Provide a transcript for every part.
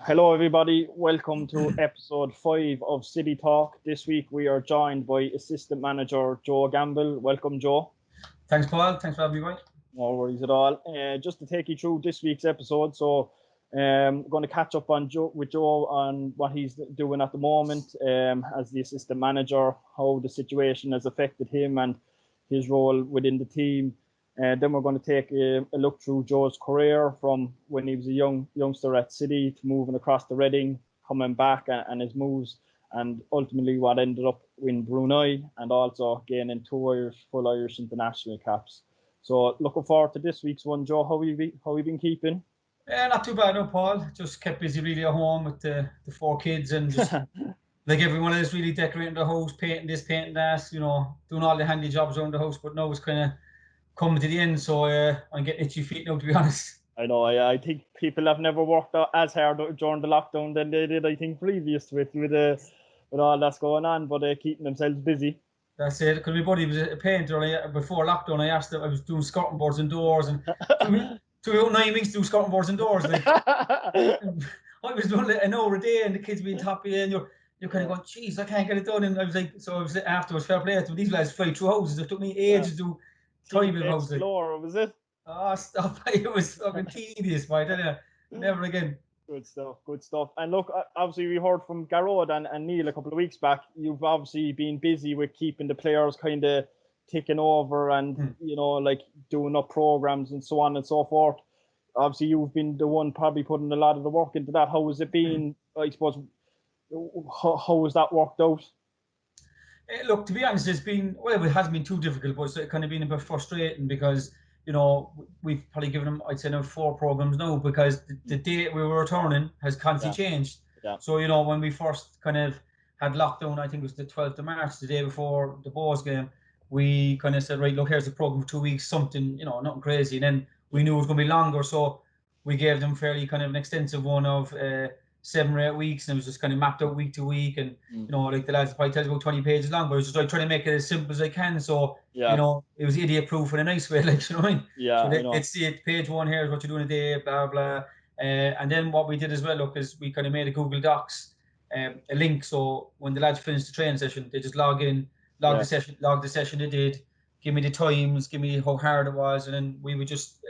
Hello, everybody. Welcome to episode 5 of City Talk. This week we are joined by Assistant Manager Joe Gamble. Welcome, Joe. Thanks, Paul. Thanks for having me, Mike. No worries at all. Just to take you through this week's episode, going to catch up on Joe on what he's doing at the moment as the assistant manager, how the situation has affected him and his role within the team. Then we're going to take a look through Joe's career from when he was a youngster at City to moving across to Reading, coming back and his moves, and ultimately what ended up in Brunei, and also gaining two full Irish international caps. So looking forward to this week's one, Joe. How you been keeping? Yeah, not too bad, no, Paul. Just kept busy really at home with the four kids and just like everyone else, really decorating the house, painting this, painting that, doing all the handy jobs around the house. But now it's kind of coming to the end, so I'm getting itchy feet now, to be honest. I know. I think people have never worked as hard during the lockdown than they did, I think, previous with all that's going on, but keeping themselves busy. That's it. Because my buddy was a painter before lockdown. I asked him, I was doing skirting boards indoors, and took out 9 weeks to do skirting boards indoors. Like, I was doing it an hour a day, and the kids being happy, and you're kind of going, "Jeez, I can't get it done." And I was like, afterwards, fair play to them. These guys fly through houses. It took me ages to do time in houses. Was it? Oh, stop! It was fucking tedious, but I tell you, never again. Good stuff. And look, obviously we heard from Garrod and Neil a couple of weeks back. You've obviously been busy with keeping the players kind of ticking over and, like doing up programs and so on and so forth. Obviously you've been the one probably putting a lot of the work into that. How has it been, I suppose, how has that worked out? Look, to be honest, it hasn't been too difficult, but it's kind of been a bit frustrating because we've probably given them, I'd say, now 4 programs now because the date we were returning has constantly changed. Yeah. So, when we first kind of had lockdown, I think it was the 12th of March, the day before the Bohs game, we kind of said, right, look, here's the program for 2 weeks, something, nothing crazy. And then we knew it was going to be longer. So we gave them fairly kind of an extensive one of 7 or 8 weeks, and it was just kind of mapped out week to week, and like the lads probably tells about 20 pages long, but I was just like trying to make it as simple as I can, so it was idiot proof in a nice way, like, you know what I mean? Yeah. So let's see it, page 1 here is what you're doing a day, blah blah. And then what we did as well, look, is we kind of made a Google Docs, a link, so when the lads finished the training session, they just log the session they did, give me the times, give me how hard it was, and then we would just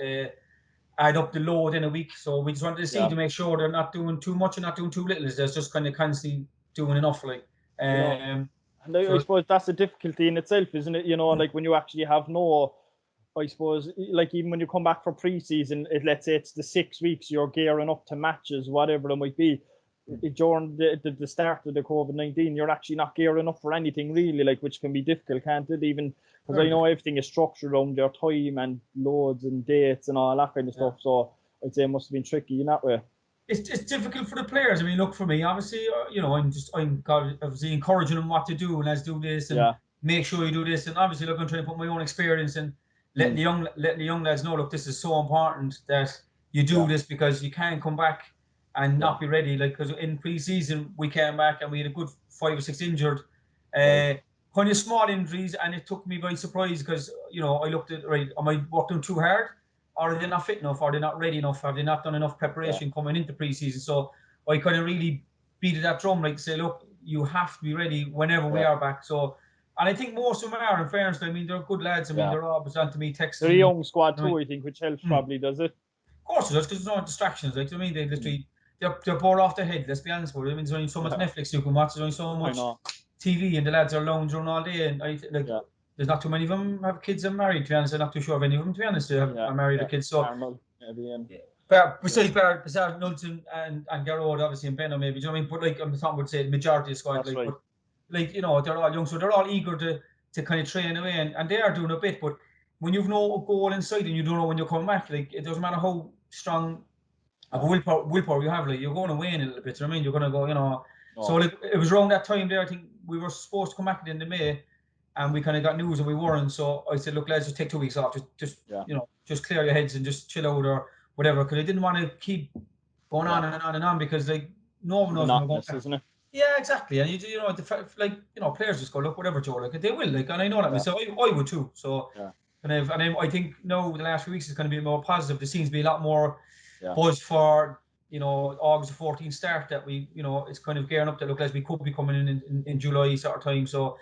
add up the load in a week. So we just wanted to see to make sure they're not doing too much and not doing too little. They're just kind of constantly doing enough, like. And I suppose that's a difficulty in itself, isn't it? Like when you actually have no, I suppose, like even when you come back for pre-season, let's say it's the 6 weeks, you're gearing up to matches, whatever it might be. During the start of the COVID-19, you're actually not gearing up for anything really, like, which can be difficult, can't it? Even because I know everything is structured around your time and loads and dates and all that kind of stuff. So I'd say it must have been tricky in that way. It's difficult for the players. I mean, look, for me, obviously, I'm obviously encouraging them what to do, and let's do this and make sure you do this. And obviously, look, I'm trying to put my own experience and letting the young lads know, look, this is so important that you do this, because you can't come back and not be ready. Like, because in pre-season we came back and we had a good 5 or 6 injured, kind of small injuries, and it took me by surprise because I looked at, right, am I working too hard? Or are they not fit enough? Are they not ready enough? Have they not done enough preparation coming into pre-season? So I kind of really beat that drum, like, to say, look, you have to be ready whenever we are back. So, and I think most of them are, in fairness. I mean, they're good lads. I mean, they're always on to me texting. They're a young squad too, I think, which helps probably, does it? Of course it does, because there's no distractions. Like, I mean, they literally, they're bored off their head, let's be honest with you. I mean, there's only so much Netflix you can watch, there's only so much TV, and the lads are lounging all day, and there's not too many of them have kids and married, to be honest. I'm not too sure of any of them, to be honest, are married or kids. So, besides Knowlton and Garrod, obviously, and Benno, maybe, do you know what I mean? But, like, I'm talking about, say, the majority of the squad, like, but, like, they're all young, so they're all eager to kind of train away, and they are doing a bit, but when you've no goal inside and you don't know when you're coming back, like, it doesn't matter how strong of willpower you have, like, you're going to wane a little bit, you know what I mean? You're going to go, So, like, it was around that time there, I think we were supposed to come back at the end of May, and we kind of got news and we weren't. So I said, look, let's just take 2 weeks off, just clear your heads and just chill out or whatever, because I didn't want to keep going on and on and on, because, like, no one knows when we're going back. Isn't it? Yeah, exactly. And players just go, look, whatever, Joe, like, they will, like, and I know that myself. I would too. So and I think now the last few weeks is going to be more positive. There seems to be a lot more buzz for August the 14th start that we, it's kind of gearing up to look like we could be coming in July sort of time. So,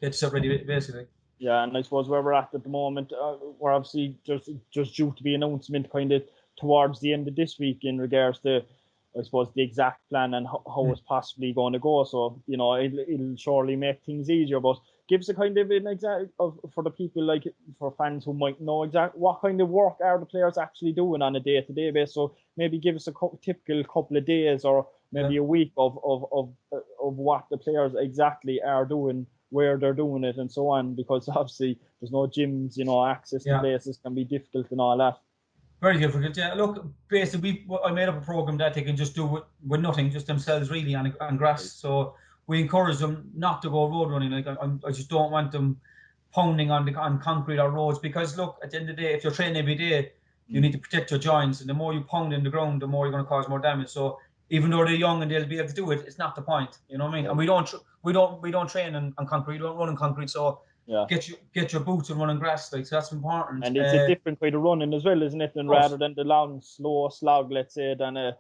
get stuff ready basically. Yeah, and I suppose where we're at the moment, we're obviously just due to be announcement kind of towards the end of this week in regards to, I suppose, the exact plan and how it's possibly going to go. So, it'll surely make things easier. But give us a kind of an exact for the people, like for fans who might know exactly what kind of work are the players actually doing on a day-to-day basis. So maybe give us a typical couple of days or maybe a week of what the players exactly are doing, where they're doing it, and so on. Because obviously there's no gyms, access to places can be difficult and all that. Very difficult, yeah. Look, basically, I made up a program that they can just do with nothing, just themselves really on grass. Right. So we encourage them not to go road running. Like I just don't want them pounding on concrete or roads, because look, at the end of the day, if you're training every day, you need to protect your joints, and the more you pound in the ground, the more you're going to cause more damage. So even though they're young and they'll be able to do it, it's not the point. You know what I mean? Right. And we don't train on concrete. We don't run on concrete. So get your boots and run on grass, like, so that's important. And it's a different kind of running as well, isn't it? And rather than the long, slow slog, let's say, than I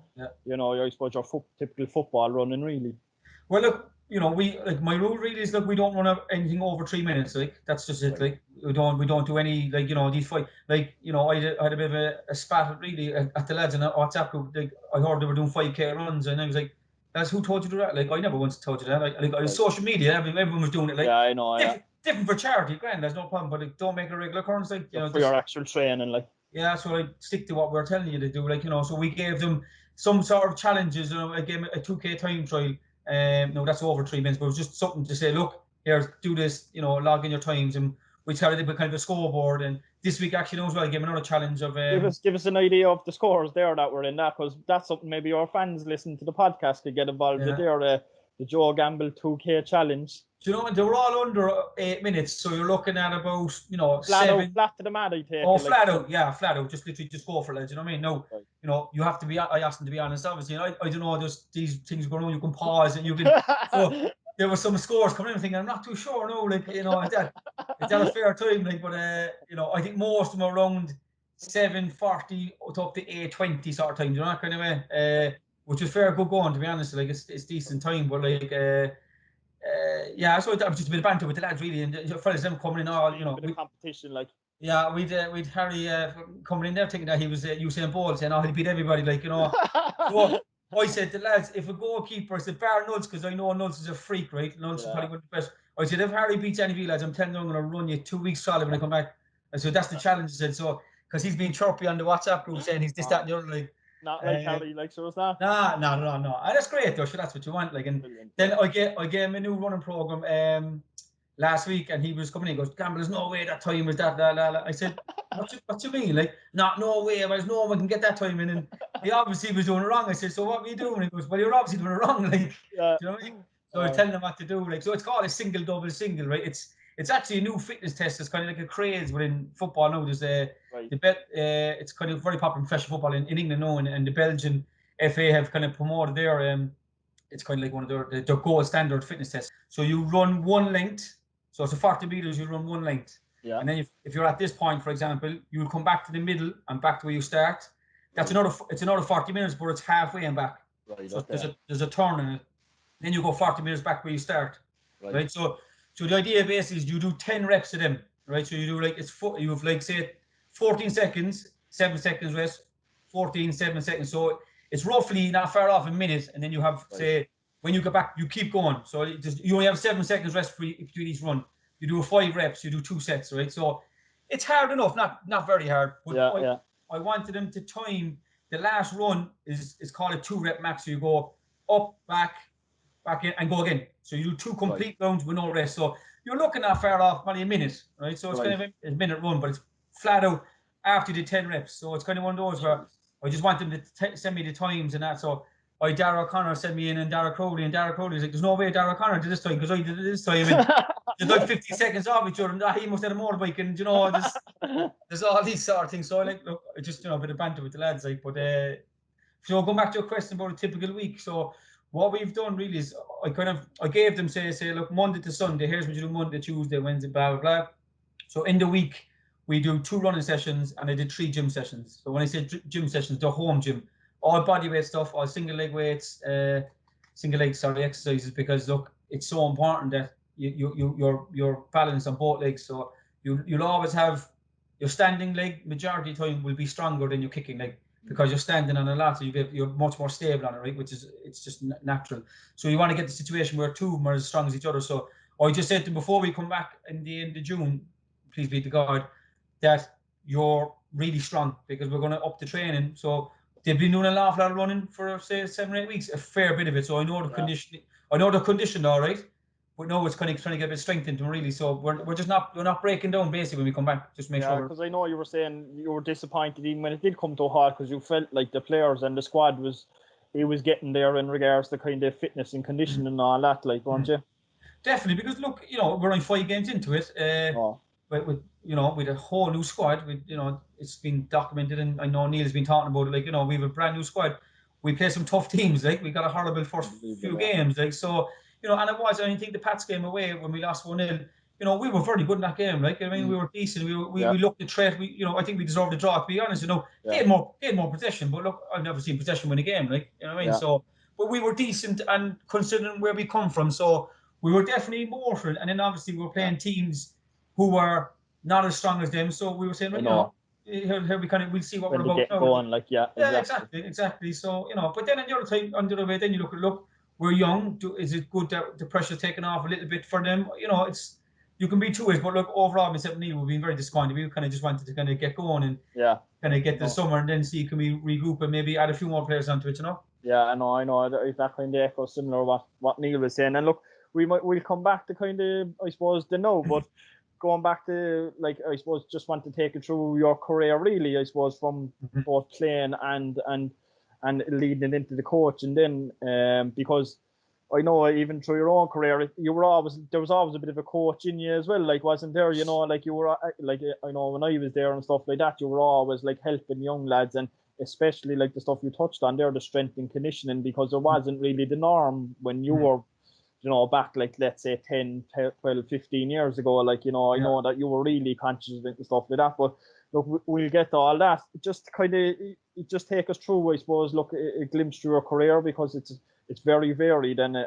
suppose your typical football running, really. Well, look, my rule really is, look, we don't run anything over 3 minutes. Like, that's just it. Like, we don't do any, like, these fight. Like, I had a bit of a spat really at the lads in a WhatsApp group. Like, I heard they were doing 5K runs, and I was like, "That's who told you to do that?" Like, I never once told you that. Like social media, everyone was doing it. Like, yeah, I know. Different for charity, grand, there's no problem, but don't make it a regular occurrence, like, for your actual training, like. Yeah, so I stick to what we're telling you to do, like, so we gave them some sort of challenges. I gave them a 2K time trial. No, that's over 3 minutes, but it was just something to say, look, here, do this, log in your times, and we started with kind of a scoreboard. And this week, actually, as well, I gave another challenge of. Give us an idea of the scores there that we're in that, because that's something maybe our fans listening to the podcast could get involved with there. The Joe Gamble 2K challenge. Do you know, they were all under 8 minutes, so you're looking at about, flat to the mat, I take. Flat out, just literally just go for it. Do you know what I mean? No, right. You have to be. I asked them to be honest. Obviously, I don't know. There's these things going on. You can pause and you can. So there were some scores coming in. I'm thinking, I'm not too sure. No, like, is that a fair time? Like, but I think most of them are around 7:40 up to 8:20 sort of time. You know, that kind of way. Which is fair good going, to be honest. Like, it's decent time, but like. So I'm just a bit of banter with the lads, really, and the fellas them coming in all, bit of competition, like. Yeah, we'd Harry coming in there thinking that he was Usain Bolt, saying, he'll beat everybody, like, So I said to the lads, if a goalkeeper, I said, bar Nuds, because I know Nuds is a freak, right? Nuds is probably one of the best. I said, if Harry beats any of you lads, I'm telling you, I'm going to run you 2 weeks solid when I come back. I said, that's the challenge. I said, so, because he's been chirpy on the WhatsApp group saying he's this, that, and the other, like. Not like Harry, like, so it's not. No. And that's great, though. Sure, that's what you want, like. And then I gave him a new running program last week, and he was coming in. He goes, Gamble, there's no way that time was that. I said, what you mean? Like, no way. There's no one can get that time in. And he obviously was doing it wrong. I said, so what were you doing? He goes, well, you're obviously doing it wrong. Like, do you know what I mean? So I was telling him what to do. Like, so it's called a single, double, single, right? It's actually a new fitness test. It's kind of like a craze within football now. There's it's kind of very popular in professional football in England now, and the Belgian FA have kind of promoted their it's kind of like one of their gold standard fitness tests. So you run one length, so it's a 40 meters. You run one length, and then if you're at this point, for example, you will come back to the middle and back to where you start. That's another 40 minutes, but it's halfway and back. Right. So there's a turn in it. Then you go 40 minutes back where you start. Right. So the idea basically is you do 10 reps of them, right? So you do you have like, say, 14 seconds, 7 seconds rest, 14, 7 seconds. So it's roughly not far off a minute, and then you have, say, when you go back, you keep going. So you only have 7 seconds rest between each run. You do 5 reps, you do 2 sets, right? So it's hard enough, not very hard. But I wanted them to time. The last run is called a 2-rep max. So you go up, back in, and go again. So you do 2 complete rounds with no rest. So you're looking at far off probably a minute, right? So it's kind of a minute run, but it's flat out after you did 10 reps. So it's kind of one of those where I just want them to send me the times and that. So Dara O'Connor sent me in, and Dara Crowley was like, there's no way Dara O'Connor did this time, because I did it this time. And there's like 50 seconds off each other, and he must have a motorbike, and there's all these sort of things. So I like, look, just a bit of banter with the lads, like. But so going back to your question about a typical week. So what we've done really is I gave them say look, Monday to Sunday, here's what you do Monday, Tuesday, Wednesday, blah blah blah. So in the week we do 2 running sessions, and I did 3 gym sessions. So when I say gym sessions, they're home gym. all body weight stuff, all single leg exercises, because look, it's so important that you're balanced on both legs. So you'll always have your standing leg majority of the time will be stronger than your kicking leg, because you're standing on a lot, so you're much more stable on it, right? Which is, it's just natural. So you want to get the situation where two of them are as strong as each other. So I just said to them before we come back in the end of June, please be to God, that you're really strong, because we're going to up the training. So they've been doing an awful lot of running for, say, 7 or 8 weeks, a fair bit of it. So I know the conditioning, I know they're conditioned all right, but no, it's kind of trying to get a bit of strength into them, really. So we're just not breaking down, basically, when we come back. Just make sure. Because I know you were saying you were disappointed even when it did come to a halt, because you felt like the players and the squad was getting there in regards to kind of fitness and conditioning and all that, like, weren't you? Definitely, because look, we're only 5 games into it. With a whole new squad, it's been documented, and I know Neil's been talking about it. Like, we have a brand new squad. We play some tough teams. Like, we got a horrible first few games. Like, so, and it was. I think the Pats game away when we lost 1-0. We were very good in that game. Like, I mean, we were decent. We looked the threat. I think we deserved a draw, to be honest. They had more possession, but look, I've never seen possession win a game. Like, you know what I mean? So, but we were decent, and considering where we come from, so we were definitely more for it. And then obviously we were playing teams who were not as strong as them. So we were saying, here we we'll see what we're about. Get going, like, exactly. So, but then on the other way, then you look, we're young. Is it good that the pressure taken off a little bit for them? You can be two ways, but look, overall, myself and Neil, we've been very disappointed. We kind of just wanted to kind of get going and kind of get to the summer, and then see, can we regroup and maybe add a few more players onto it, Yeah, I know. That kind of echoes similar what Neil was saying. And look, we'll come back to kind of, I suppose, the no, but going back to, like, I suppose, just want to take it through your career, really, I suppose, from both playing and leading into the coach, and then because I know even through your own career, there was always a bit of a coach in you as well, like, wasn't there? Like, you were, like, I know when I was there and stuff like that, you were always like helping young lads, and especially like the stuff you touched on there, the strength and conditioning, because it wasn't really the norm when you were, back, like, let's say 10, 12, 15 years ago. Like, I know that you were really conscious of it and stuff like that. But look, we'll get to all that. Just kind of, just take us through, I suppose, look, a glimpse through your career, because it's very varied, and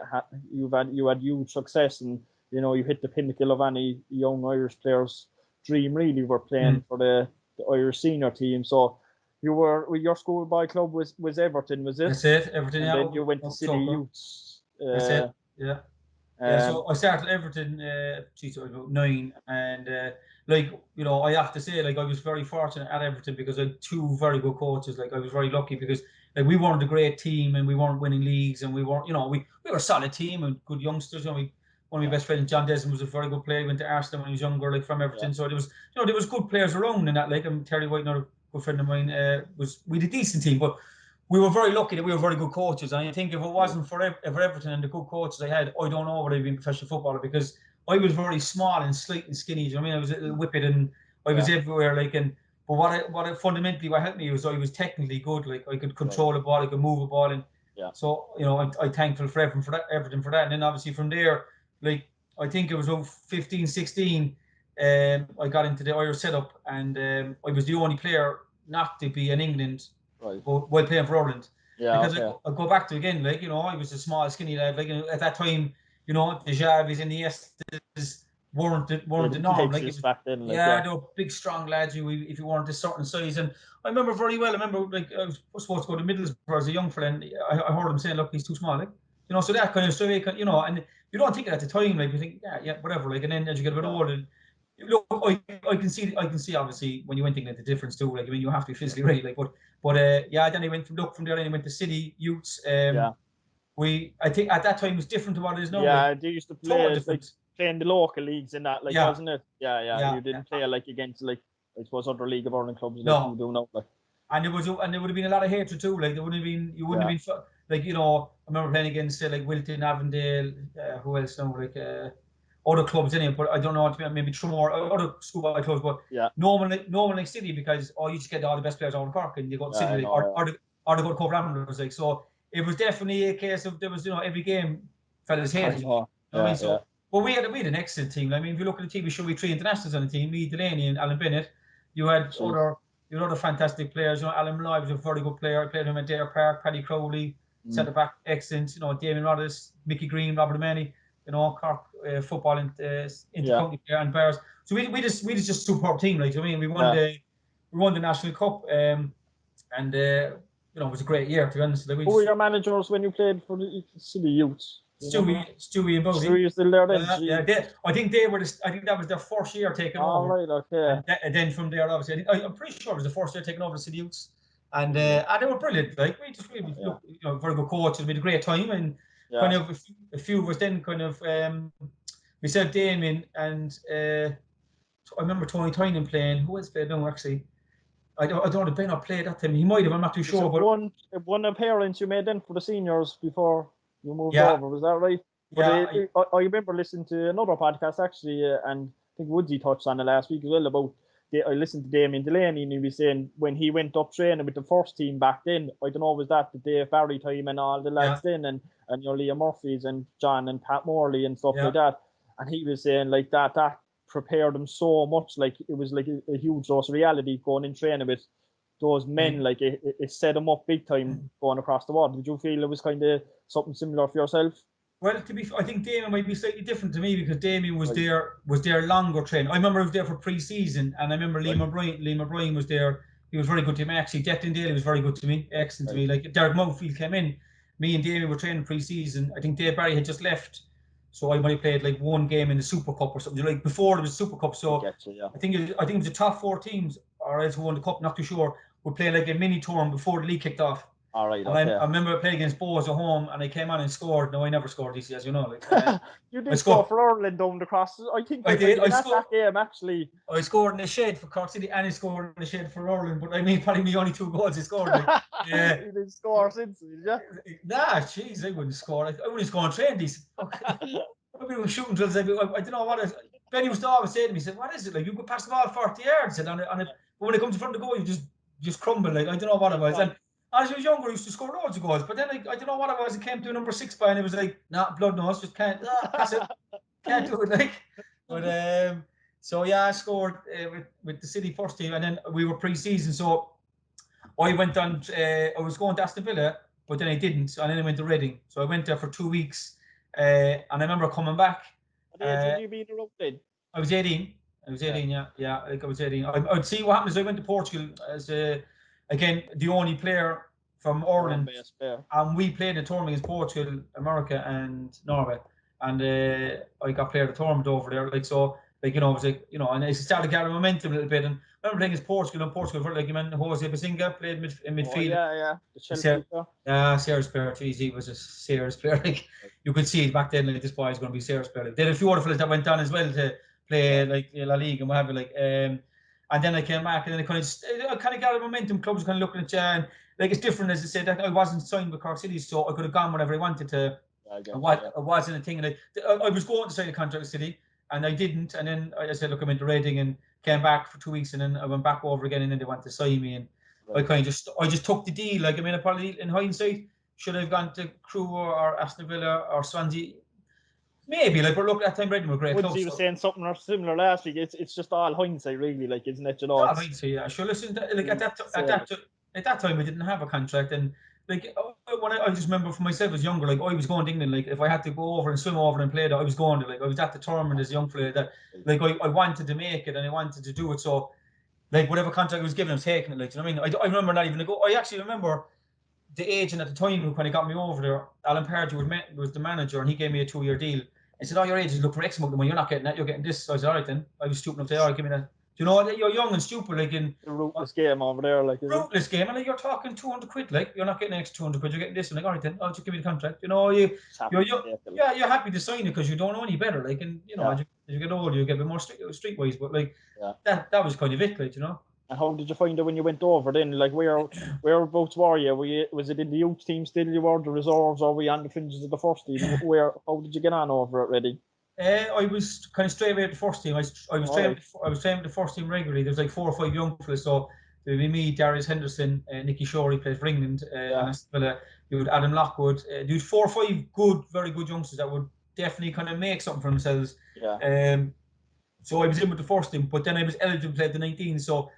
you had huge success, and you hit the pinnacle of any young Irish player's dream, really. Were playing for the Irish senior team. So your schoolboy club was Everton, was it? That's it, Everton. And then you went to City Youths. That's it. Yeah. So I started Everton, about 9, and I have to say, like, I was very fortunate at Everton, because I had 2 very good coaches. Like, I was very lucky, because like, we weren't a great team, and we weren't winning leagues, and we weren't, we were a solid team and good youngsters. One of my best friends, John Desmond, was a very good player. He went to Arsenal when he was younger, like, from Everton. So there was good players around in that. Like, Terry White, another good friend of mine, we had a decent team, but we were very lucky that we were very good coaches. And I think if it wasn't for Everton and the good coaches I had, I don't know would I'd been a professional footballer, because I was very small and slight and skinny. I mean, I was a little whippet, and I was everywhere. Like, but what fundamentally what helped me was I was technically good. Like, I could control a ball, I could move a ball, and so I'm thankful for Everton for that. And then obviously from there, like, I think it was 15, 16. I got into the Irish setup, and I was the only player not to be in England while playing for Ireland. Because I go back to, again, like, I was a small, skinny lad. Like, at that time, the Javis and the Estes weren't the norm. Like, it was, back then, like, they were big, strong lads. If you weren't a certain size, and I remember very well. I remember, like, I was supposed to go to Middlesbrough as a young friend. I heard him saying, "Look, he's too small." Like, so that kind of story, and you don't think it at the time. Like, you think, whatever. Like, and then as you get a bit older. Look, I can see obviously when you went England the difference too. Like, I mean, you have to be physically ready. Like, but then I went from there. Then I went to City Youths. I think at that time it was different to what it is now. Yeah, they used to play like playing the local leagues and that, like, wasn't it? Yeah. You didn't play like against, like, I suppose, other League of Ireland clubs. Like, you do now, like. And there would have been a lot of hatred too. Like, you wouldn't have been like, I remember playing against, say, like Wilton, Avondale, who else now, like other clubs anyway, but I don't know, maybe through more other schoolboy clubs, but no one like City, because you just get all the best players out of Cork, and you go to City, or they go to Cove Ramblers, like. So it was definitely a case of, there was, every game fellas hated. I mean, so but we had an excellent team. I mean, if you look at the team, we showed 3 internationals on the team: me, Delaney, and Alan Bennett. You had you know, other fantastic players. You know, Alan Malloy was a very good player. I played him at Dare Park. Paddy Crowley, centre back, excellent. You know, Damien Roddice, Mickey Green, Robert O'Mahony. You know, Cork football inter-county player and Bears. So we just a superb team. Like, I mean, we won the National Cup, and you know, it was a great year, to be honest. Like, who were your managers when you played for the City Youths? Stewie and Bodie. Stewie was still there then. I think they were. I think that was their first year taking over. Right, okay. And then from there, obviously, I'm pretty sure it was the first year taking over the City Youths, and they were brilliant. Like, we you know, very good coaches. We had a great time, and kind of a few of us then kind of myself, Damien, and I remember Tony Tynan playing. Who else played? No, actually. I don't know if Ben played that time. He might have. I'm not too sure. But one appearance you made then for the seniors before you moved over, was that right? But I remember listening to another podcast actually, and I think Woodsy touched on it last week as well about. I listened to Damien Delaney, and he was saying when he went up training with the first team back then, I don't know, was that the Dave Barry time and all the lads then, and your Liam Murphys and John and Pat Morley and stuff like that, and he was saying like that prepared them so much, like it was like a huge dose of reality going in training with those men, like it set them up big time going across the water. Did you feel it was kind of something similar for yourself? Well, I think Damien might be slightly different to me because Damien was there longer training. I remember he was there for pre-season, and I remember Liam O'Brien was there. He was very good to me. Actually, Declan Daly was very good to me, excellent to me. Like, Derek Mountfield came in, me and Damien were training pre-season. I think Dave Barry had just left, so I might have played like one game in the Super Cup or something. Like, before there was Super Cup, so I think it was the top 4 teams, or else who won the cup, not too sure, would play like a mini tour before the league kicked off. All right. And I remember playing against Bows at home, and I came on and scored. No, I never scored this, as you know. Like, you did score for Ireland down the cross. I think I did. That game actually. I scored in the shed for Cork City, and I scored in the shed for Ireland. But I mean, probably the only 2 goals I scored. Like, yeah. You didn't score since, did you? Nah, jeez, I wouldn't score. I wouldn't score on train these. I've been shooting drills. I don't know what. Benny was always saying to me, he said, "What is it like? You could pass the ball 40 yards, and but when it comes in front of the goal, you just crumble. Like, I don't know what it was." And as I was younger, I used to score loads of goals, but then I don't know what it was. It came to number 6 by, and it was like, nah, blood nose, just can't pass it, can't do it. Like, but so yeah, I scored with the City first team, and then we were pre-season, so I went on. I was going to Aston Villa, but then I didn't, and then I went to Reading. So I went there for 2 weeks, and I remember coming back. Did you beat the then? I was 18. Yeah. Like, I was 18. I'd see what happens. I went to Portugal as again, the only player from Ireland, and we played a tournament against Portugal, America, and Norway, and I got player of the tournament over there. Like, so, like, you know, it was like, you know, and I started gathering momentum a little bit. And I remember playing against Portugal, like, you mean, Jose Basinga played in midfield. Oh, the Chelsea player. Serious player. Geez, he was a serious player. Like, you could see it back then, like, this boy is going to be a serious player. Like, there were a few other fellas that went on as well to play like La Liga and what have you, like. And then I came back, and then I kind of got a momentum. Clubs kind of looking at you, and like, it's different, as I said, that I wasn't signed with Cork City, so I could have gone whenever I wanted to. It wasn't a thing, and I was going to sign a contract with City, and I didn't. And then I said, look, I'm into Reading, and came back for 2 weeks, and then I went back over again, and then they wanted to sign me, and I just took the deal. Like, I mean, I probably, in hindsight, should have gone to Crewe or Aston Villa or Swansea. Maybe, like, but look, that time Reading were great. Woodsy was saying something similar last week. It's just all hindsight, really, like, isn't it? You know, hindsight, yeah. Sure, listen, like, at that time, I didn't have a contract, and like, when I just remember for myself as younger, like, I was going to England. Like, if I had to go over and swim over and play that, I was going to. Like, I was at the tournament as a young player that, like, I wanted to make it, and I wanted to do it. So, like, whatever contract I was given, I was taking it. Like, you know what I mean? I remember not even I actually remember the agent at the time who kind of got me over there. Alan Pardew was the manager, and he gave me a 2-year deal. I said, "Oh, your agents look for X amount of money. You're not getting that. You're getting this." So I said, "All right then." I was stupid enough to say, "All right, give me that." Do you know what? You're young and stupid, like, in the rootless game over there, like, rootless game, and like, you're talking 200 quid. Like, you're not getting an extra 200 quid. You're getting this, and like, all right then, I'll just give me the contract. You know, you're happy to sign it because you don't know any better. Like, and you know, as you get older, you get a bit more streetwise. But like, that was kind of it, like, you know. And how did you find it when you went over then? Like, whereabouts were you? Was it in the youth team still? You were the reserves, or were you on the fringes of the first team? How did you get on over at Reading? I was kind of straight away at the first team. I was training with the first team regularly. There was like 4 or 5 young fellas. So there would be me, Darius Henderson, Nicky Shorey plays for England, and you had Adam Lockwood. There was 4 or 5 very good youngsters that would definitely kind of make something for themselves. Yeah. So I was in with the first team, but then I was eligible to play the 19. So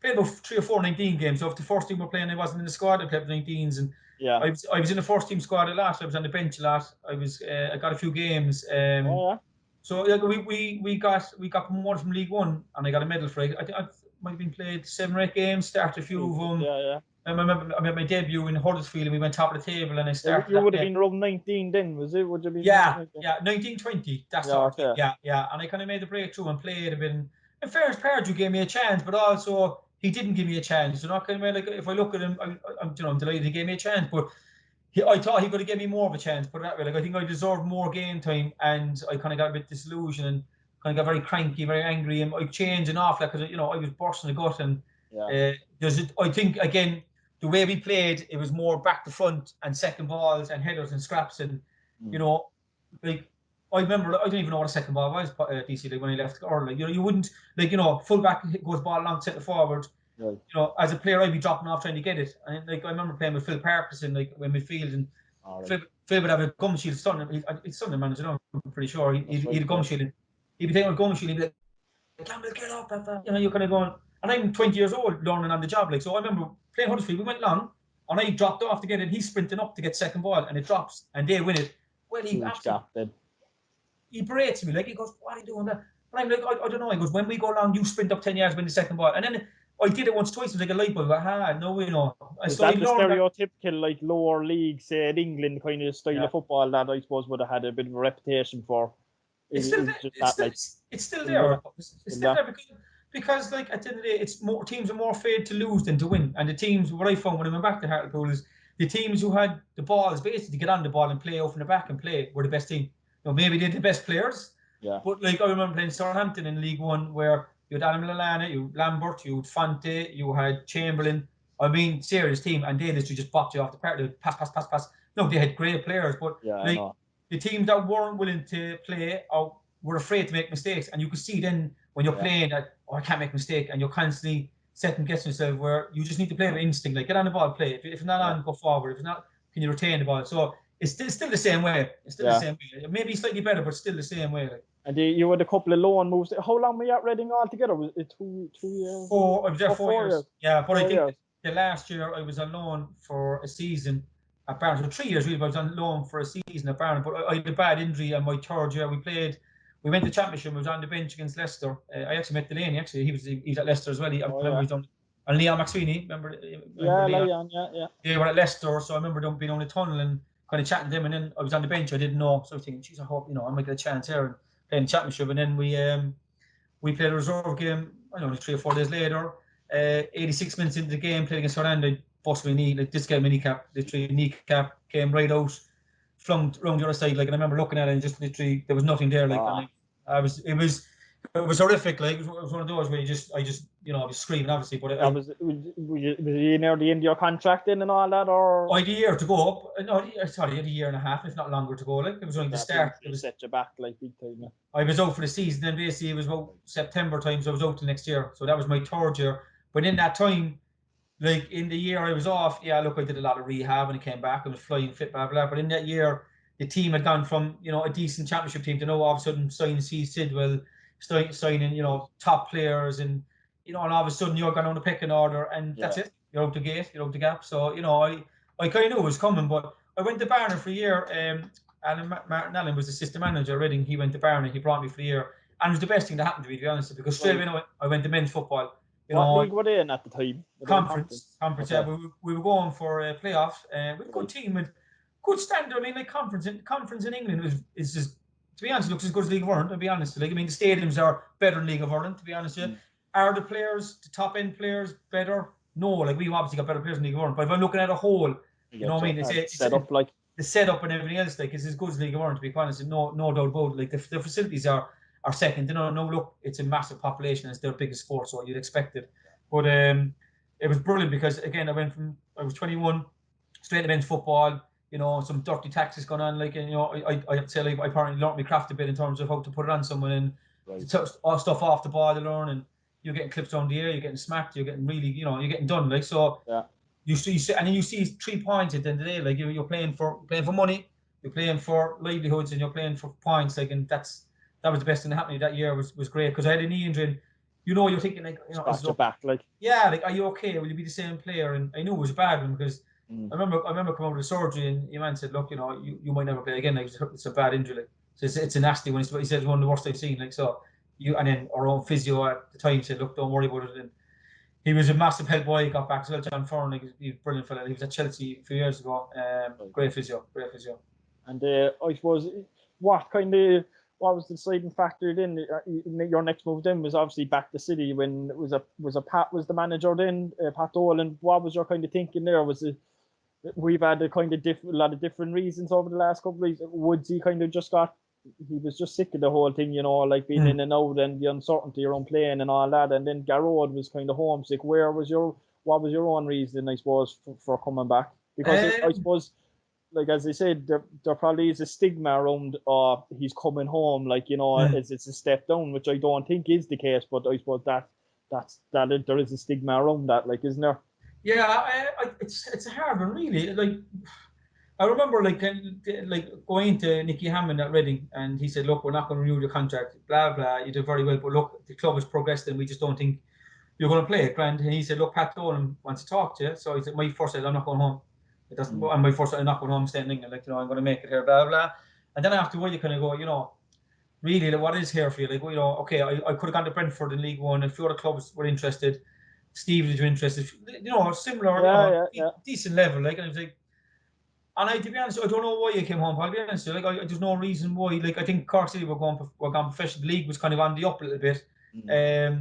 played about 3 or 4 19 games. So if the first team were playing, I wasn't in the squad. I played 19s, and I was in the first team squad a lot. I was on the bench a lot. I got a few games. So we got promoted from League One, and I got a medal for it. I might have been played 7 or 8 games, started a few of them. I remember I made my debut in Huddersfield, and we went top of the table, and I started. You would have been around 19 then, was it? Would you be? Yeah, 1920. That's okay. Yeah. And I kind of made the breakthrough and played a bit. In fairness, Pardew gave me a chance, but also he didn't give me a chance. You know, kind of like if I look at him, I'm delighted he gave me a chance, but I thought he could have given me more of a chance. Put it that way. Like I think I deserved more game time, and I kind of got a bit disillusioned and kind of got very cranky, very angry, and I changed and off like because I was bursting the gut, and I think again. The way we played, it was more back to front and second balls and headers and scraps, and like I remember, I don't even know what a second ball was, DC, like when he left early. You wouldn't full back goes ball along centre forward. Right. As a player, I'd be dropping off trying to get it, and I remember playing with Phil Parkinson, like in midfield, and Phil would have a gum shield. His son, the manager, I'm pretty sure he'd a gum shield. And he'd be taking a gum shield. He'd be like, "Campbell, get up!" You're kind of going. And I'm 20 years old, learning on the job. Like, so I remember playing Huddersfield. We went long, and I dropped off to get it. He's sprinting up to get second ball, and it drops, and they win it. Well, he berates me. Like, he goes, "What are you doing that?" And I'm like, I don't know. He goes, "When we go long, you sprint up 10 yards, win the second ball." And then I did it once, twice. It was like a light bulb. No. Is that the stereotypical, like, lower league, say, in England kind of style of football that I suppose would have had a bit of a reputation for? It's still there. Because like at the end of the day, it's more teams are more afraid to lose than to win. And the teams, what I found when I went back to Hartlepool is the teams who had the balls basically to get on the ball and play out from the back and play were the best team. Maybe they're the best players. Yeah. But like I remember playing Southampton in League One where you had Adam Lallana, you had Lambert, you had Fonte, you had Chamberlain. I mean, serious team, and they literally just popped you off the park. They pass. No, they had great players, but the teams that weren't willing to play or were afraid to make mistakes, and you could see then when you're playing that, I can't make a mistake, and you're constantly second guessing yourself where you just need to play with instinct, like get on the ball, play. If it's not on, go forward. If it's not, can you retain the ball? So it's still the same way. It's still the same way. Maybe slightly better, but still the same way. Like. And you had a couple of loan moves. How long were you at Reading altogether? Was it 2 years? I was there 4 years. Yeah, but I think the last year I was on loan for a season at Barnet. So 3 years really, but I was on loan for a season at Barnet. But I had a bad injury on my third year. We went to Championship. I was on the bench against Leicester. I actually met Delaney. Actually, he's at Leicester as well. He's done. And Leon McSweeney, remember Leon, They were at Leicester, so I remember them being on the tunnel and kind of chatting to them. And then I was on the bench. I didn't know, so I was thinking, geez, I hope I might get a chance here and play in the Championship. And then we played a reserve game. I don't know, 3 or 4 days later. 86 minutes into the game, played against Ireland. I busted my knee, like this guy, my kneecap. Literally, kneecap came right out. Flung around the other side, like, and I remember looking at it and just literally there was nothing there, like, it was horrific, like, it was one of those where I was screaming, obviously, but was you near the end of your contract in and all that, or? I had a year to go up. No, sorry, I had a year and a half, if not longer to go, like, it was only the start. It was set you back, like, big time, yeah. I was out for the season, then basically it was about September time, so I was out till next year, so that was my third year, but in that time, like in the year I was off, I did a lot of rehab and I came back. I was flying fit, blah, blah. But in that year, the team had gone from, a decent Championship team to all of a sudden signing Steve Sidwell, signing, top players. And, and all of a sudden you're going on the pecking order and that's it. You're out the gate, you're out the gap. So, I kind of knew it was coming. But I went to Barnet for a year. Martin Allen was the assistant manager at Reading. He went to Barnet. He brought me for a year. And it was the best thing that happened to me, to be honest, because straight away I went to men's football. What league were they in at the time? Conference. Okay. Yeah. We were going for playoffs. With a good team, with good standard. I mean, like conference in England is just, to be honest, looks as good as League of Ireland. To be honest, like, I mean, the stadiums are better than League of Ireland. To be honest, Are the players, the top end players, better? No, like, we've obviously got better players in League of Ireland. But if I'm looking at a whole, what I mean, it's set up, like the setup and everything else, like, is as good as League of Ireland. To be honest, no doubt about it. Like, the facilities are second. Look, it's a massive population. It's their biggest sport, so you'd expect it. But it was brilliant because, again, I was 21, straight to men's football, some dirty taxes going on. Like, and, I have to say, like, I apparently learned my craft a bit in terms of how to put it on someone and all stuff off the ball to learn. And you're getting clips down the air, you're getting smacked, you're getting really, you're getting done. Like, so you see, and then you see 3 points at the end of the day. Like, you're playing for money, you're playing for livelihoods, and you're playing for points. Like, and that was the best thing that happened that year. Was great because I had a knee injury. you're thinking like, scratch your back, like. Yeah, like, are you okay? Will you be the same player? And I knew it was a bad one because I remember coming out of the surgery and your man said, look, you might never play again. Like, it's a bad injury. Like, so it's a nasty one. He said it's one of the worst I've seen. Like, so and then our own physio at the time said, look, don't worry about it. And he was a massive help while he got back as well. John Furn, like, he was a brilliant fella. He was at Chelsea a few years ago. Great physio. And I suppose what was the deciding factor then? Your next move then was obviously back to City when it was Pat was the manager then, Pat Dolan. What was your kind of thinking there? Was it we've had a kind of a lot of different reasons over the last couple of years? Woodsy kind of he was just sick of the whole thing, like being in and out and the uncertainty around playing and all that. And then Garrod was kind of homesick. What was your own reason, I suppose, for coming back? Because I suppose, like as I said, there probably is a stigma around he's coming home, like it's a step down, which I don't think is the case. But I suppose that there is a stigma around that, like, isn't there? Yeah, it's a hard one, really. Like, I remember like going to Nicky Hammond at Reading, and he said, "Look, we're not going to renew the contract. Blah blah. You did very well, but look, the club has progressed, and we just don't think you're going to play it." Grand. And he said, "Look, Pat Dolan wants to talk to you." So he said, "My first said I'm not going home. It doesn't. And my first said I'm not going home, staying in England. Like, I'm going to make it here. Blah blah." And then after a while, you kind of go, really, like, what is here for you? Like, okay, I could have gone to Brentford in League One. A few other clubs were interested. Stevenage were interested. Similar, decent level. Like, and I was like. And to be honest, I don't know why I came home. I'll be honest, like, there's no reason why. Like, I think Cork City were going professional. The league was kind of on the up a little bit. I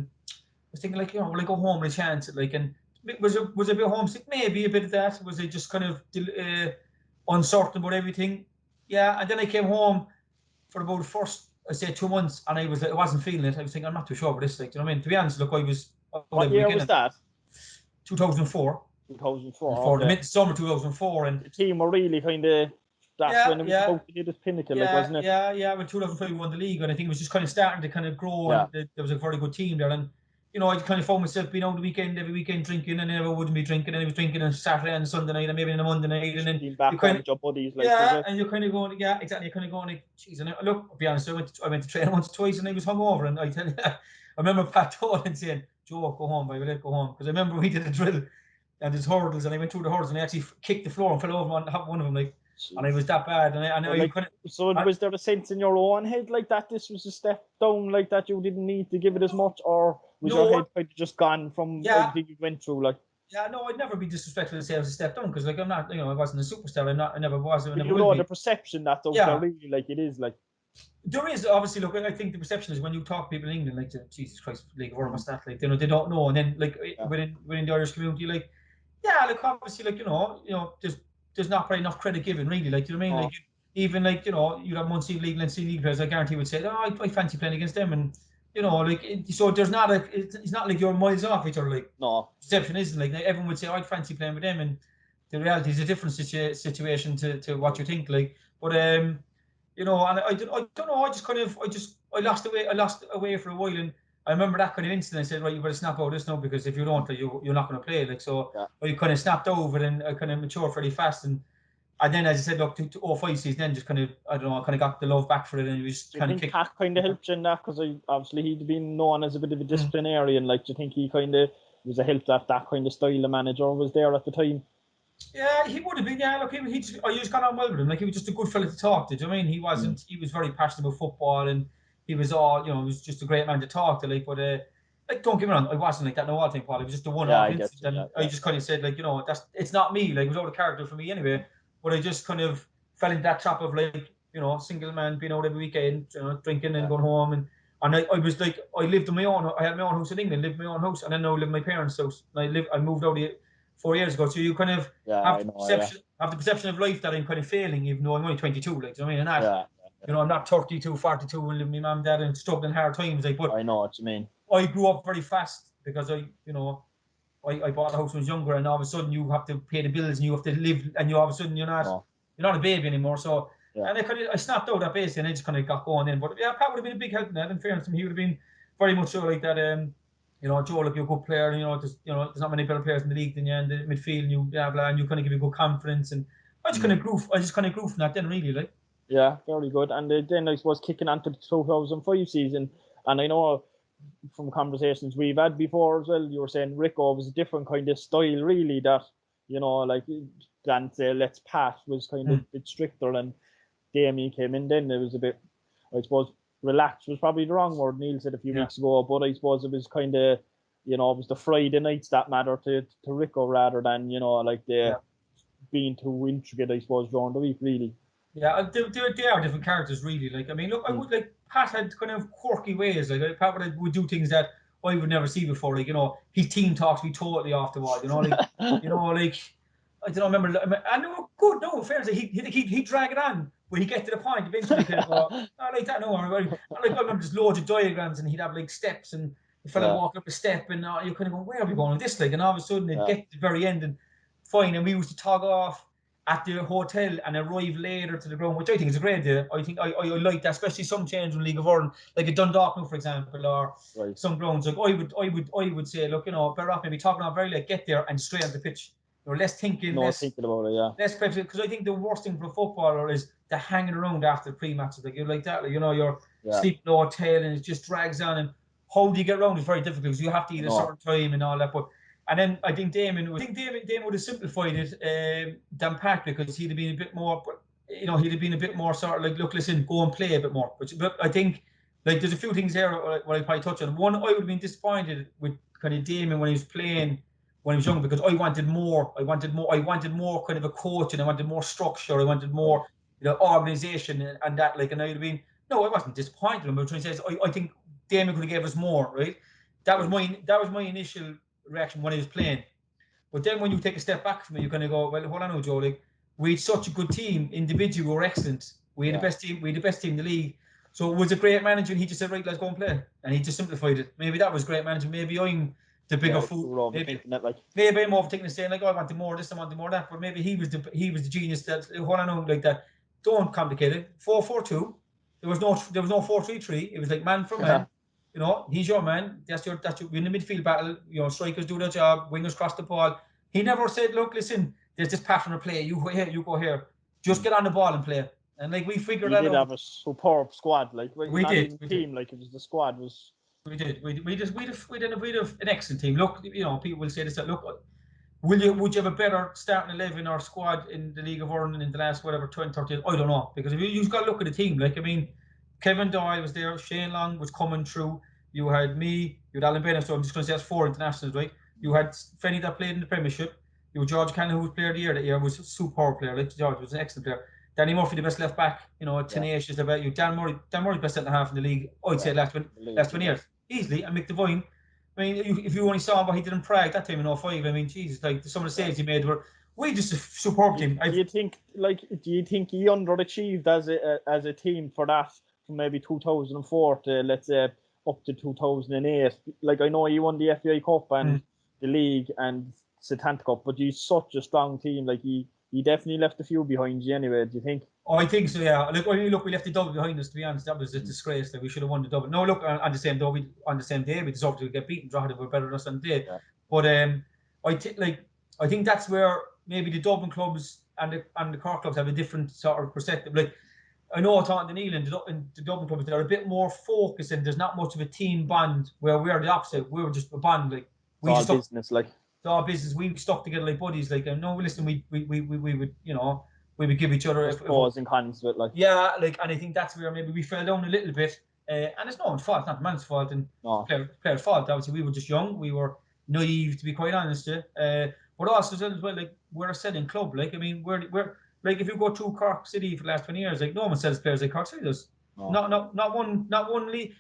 was thinking, like, will I go home with a chance? Like, and was a bit homesick? Maybe a bit of that. Was I just kind of uncertain about everything? Yeah. And then I came home for about the first, I'd say, 2 months, and I wasn't feeling it. I was thinking, I'm not too sure about this. Like, you know what I mean? To be honest, look, I was. What year was that? 2004. 2004. The midsummer 2004, and the team were really kind of. That's when it was about to hit its pinnacle, like, wasn't it? Yeah. When 2005 we won the league, and I think it was just kind of starting to kind of grow, and there was a very good team there, and I kind of found myself being out every weekend drinking, and I never wouldn't be drinking, and I was drinking on Saturday and Sunday night, and maybe on a Monday night, and then you kind of your buddies, like, and you're kind of going, exactly, you're kind of going like, geez, and look, to be honest, I went to train once or twice, and I was hungover, and I tell you, I remember Pat Dolan saying, "Joe, go home, I will let go home," because I remember we did a drill. And there's hurdles, and I went through the hurdles, and I actually kicked the floor and fell over on one of them, like, and I was that bad. And was there a sense in your own head like that this was a step down, like that you didn't need to give it as much, or was your head kind of just gone from everything you went through, like? Yeah, no, I'd never be disrespectful to say I was a step down, because, like, I'm not, I wasn't a superstar. I never was. I never will be. The perception that's out there, really, like, it is, like. There is, obviously, look, I think the perception is when you talk to people in England, like, Jesus Christ, League of Ireland, what's that? Like, they don't know, and then, like, within the Irish community, like. Yeah, like, obviously, like, there's not probably enough credit given, really. Like, you know what I mean? Like, even, like, you'd have Muncie League and League players, I guarantee would say, I fancy playing against them, and like, so there's not it's not like you're miles off each other. Like, no, perception isn't like everyone would say, I'd fancy playing with them, and the reality is a different situation to what you think. Like, but and I don't know. I lost away for a while, and I remember that kind of incident. I said, right, you better snap out of this now, because if you don't, you're not going to play. Like, so I kind of snapped over, and I kind of matured fairly fast. And then, as I said, look, to 05 season, then just kind of, I don't know, I kind of got the love back for it, and it was kind of. Pat kind of helped you in that, because obviously he'd been known as a bit of a disciplinarian. Like, do you think he kind of was a help that kind of style of manager was there at the time? Yeah, he would have been. Yeah, look, I just got on well with him. Like, he was just a good fella to talk to. Do you know what I mean? He wasn't. He was very passionate about football, and he was he was just a great man to talk to. Like, but like, don't get me wrong, I wasn't like that. No, I think, Paul. It was just a one-off incident. I just kind of said, like, it's not me. Like, it was out of character for me anyway. But I just kind of fell into that trap of, like, single man being out every weekend, drinking and going home, and I was like, I lived in my own. I had my own house in England, lived in my own house, and then now I live in my parents' house. And I moved out here 4 years ago. So you kind of have the perception of life that I'm kind of failing, even though I'm only 22. Like, do you know what I mean? And I'm not 32, 42, and living with my mum and dad and struggling hard times. Like, but I know what you mean. I grew up very fast, because I bought a house when I was younger, and all of a sudden you have to pay the bills, and you have to live, and all of a sudden you're not a baby anymore. So and I snapped out that base, and I just kind of got going in. But Pat would have been a big help in that. In fairness to him, he would have been very much so like that. Joe, look, you're a good player, and there's not many better players in the league than you, and the midfield, and you blah blah, and you kind of give you good confidence, and I just kind of grew from that then, really, like. Yeah, very good. And then I suppose kicking on to the 2005 season, and I know from conversations we've had before as well, you were saying Rico was a different kind of style, really, that, you know, like, than say, Let's Pat was kind of a bit stricter, and Damien came in then. It was a bit, I suppose, relaxed was probably the wrong word, Neil said a few weeks ago, but I suppose it was kind of, you know, it was the Friday nights that mattered to Rico rather than, you know, like being too intricate, I suppose, during the week, really. Yeah, they are different characters, really. Like, I mean, look, I would like Pat had kind of quirky ways. Like, Pat would do things that I would never see before. Like, you know, his team talks me totally off the wall. You know, like, you know, like I don't remember. I know, good, no, fair. He drag it on, but he get to the point eventually. Kind of go, I like that. No, I remember just loads of diagrams, and he'd have like steps, and the fella walk up a step, and you're kind of going, where are we going with this? Like, and all of a sudden, it get to the very end, and fine. And we used to tog off at the hotel and arrive later to the ground, which I think is a great idea. I think I like that, especially some change in League of Ireland, like a Dundalk, for example, or some grounds. Like I would say, look, you know, better off maybe talking on very late, get there and straight on the pitch. You know, less thinking, thinking about it, less prep. Because I think the worst thing for a footballer is the hanging around after the pre-matches. Like you're like that, like, you know, you're sleeping in the hotel and it just drags on. And how do you get around? It's very difficult because you have to eat a certain time and all that. But and then I think Damon would have simplified it than Pat, because he'd have been a bit more, you know, he'd have been a bit more sort of like, look, listen, go and play a bit more. But I think, like, there's a few things there what I probably touch on. One, I would have been disappointed with kind of Damon when he was playing when he was young, because I wanted more kind of a coach, and I wanted more structure. I wanted more, you know, organisation and that. Like, and I would have been, no, I wasn't disappointed. But trying to say, I think Damon could have gave us more, right? That was my initial reaction when he was playing. But then when you take a step back from it, you kind of go, well, hold on, Joe. Like, we had such a good team. Individually, we were excellent. We had the best team. We had the best team in the league. So it was a great manager, and he just said, right, let's go and play. And he just simplified it. Maybe that was great management. Maybe I'm the bigger fool. Maybe I'm overthinking and saying, like, oh, I wanted more of this, I wanted more of that. But maybe he was the genius that, hold on, like that. Don't complicate it. 4-4-2. There was no 4-3-3. It was like man for man. You know, he's your man. That's your in the midfield battle. You know, strikers do their job. Wingers cross the ball. He never said, look, listen, there's this pattern of play. You go here, you go here. Just get on the ball and play. And like, we figured that out. We did have a superb squad. Like, we did. Team, like, it was the squad was. We did. We'd have an excellent team. Look, you know, people will say this. That, look, would you have a better starting 11 or squad in the League of Ireland in the last 20, 30 years? I don't know, because if you've got to look at the team. Like, I mean, Kevin Doyle was there. Shane Long was coming through. You had me. You had Alan Bennett. So I'm just going to say that's 4 internationals, right? You had Fenny that played in the Premiership. You had George Cannon, who was Player of the Year that year, was a superb player. Like, George was an excellent player. Danny Murphy, the best left back. You know, tenacious about you. Dan Murray, best centre half in the league. I'd say last 20 years easily. And Mick Devine. I mean, if you only saw what he did in Prague that time in 2005, I mean, Jesus, like some of the saves he made were just a superb team. Do you think he underachieved as a team for that from maybe 2004 to, let's say, up to 2008? Like, I know he won the FAI Cup and the league and Setanta Cup, but he's such a strong team. Like, he definitely left a few behind you anyway. Do you think? Oh, I think so, yeah. Look, we left the double behind us. To be honest, that was a disgrace. That we should have won the double. No, look, on the same day, we deserved to get beaten. Drogheda were better than us on the day. Yeah. But I think that's where maybe the Dublin clubs and the Cork clubs have a different sort of perspective. Like, I know talking to Neil and the Dublin clubs, they're a bit more focused, and there's not much of a team bond. Where we're the opposite. We were just a bond. Like, we it's all business, like. It's all business. We stuck together like buddies. Like, no, listen, we would, you know, we would give each other pros and cons of it, like. Yeah, like, and I think that's where maybe we fell down a little bit. And it's no one's fault, it's not the man's fault, and player's fault. Obviously, we were just young, we were naive, to be quite honest. But also as well, like, we're a selling club. Like, I mean, we're like, if you go to Cork City for the last 20 years, like, no one sells players like Cork City does. No. Not one league.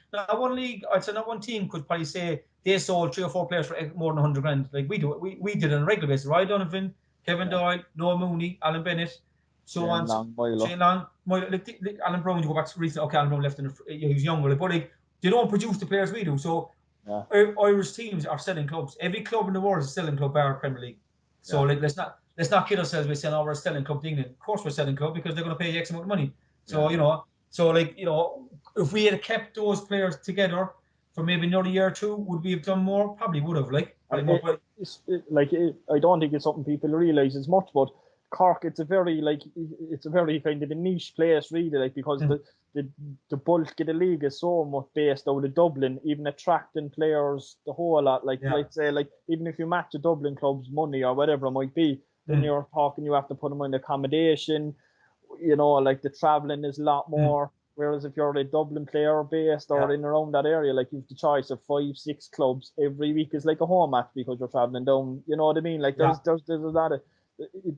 I'd say not one team could probably say they sold 3 or 4 players for more than 100 grand. Like we do. We did it on a regular basis. Ryan Donovan, Kevin Doyle, Noah Mooney, Alan Bennett, so on. Shane Long, Alan Brown. You go back to recently. Okay, Alan Brown left. He was younger, but like, they don't produce the players we do. So Irish teams are selling clubs. Every club in the world is a selling club, bar Premier League. So like, let's not kid ourselves by saying, oh, we're a selling club to England. Of course, we're a selling club because they're going to pay X amount of money. So you know. So, like, you know, if we had kept those players together for maybe another year or two, would we have done more? Probably would have, like. I don't think it's something people realise as much, but Cork, it's a very kind of a niche place, really, like, because the bulk of the league is so much based out of Dublin, even attracting players the whole lot. Like, let's say, like, even if you match the Dublin club's money or whatever it might be, then you're talking, you have to put them in accommodation, like the traveling is a lot more. Whereas if you're a Dublin player based or in around that area, like, you've the choice of 5-6 clubs every week is like a home match because you're traveling down. You know what I mean? Like, there's a lot of,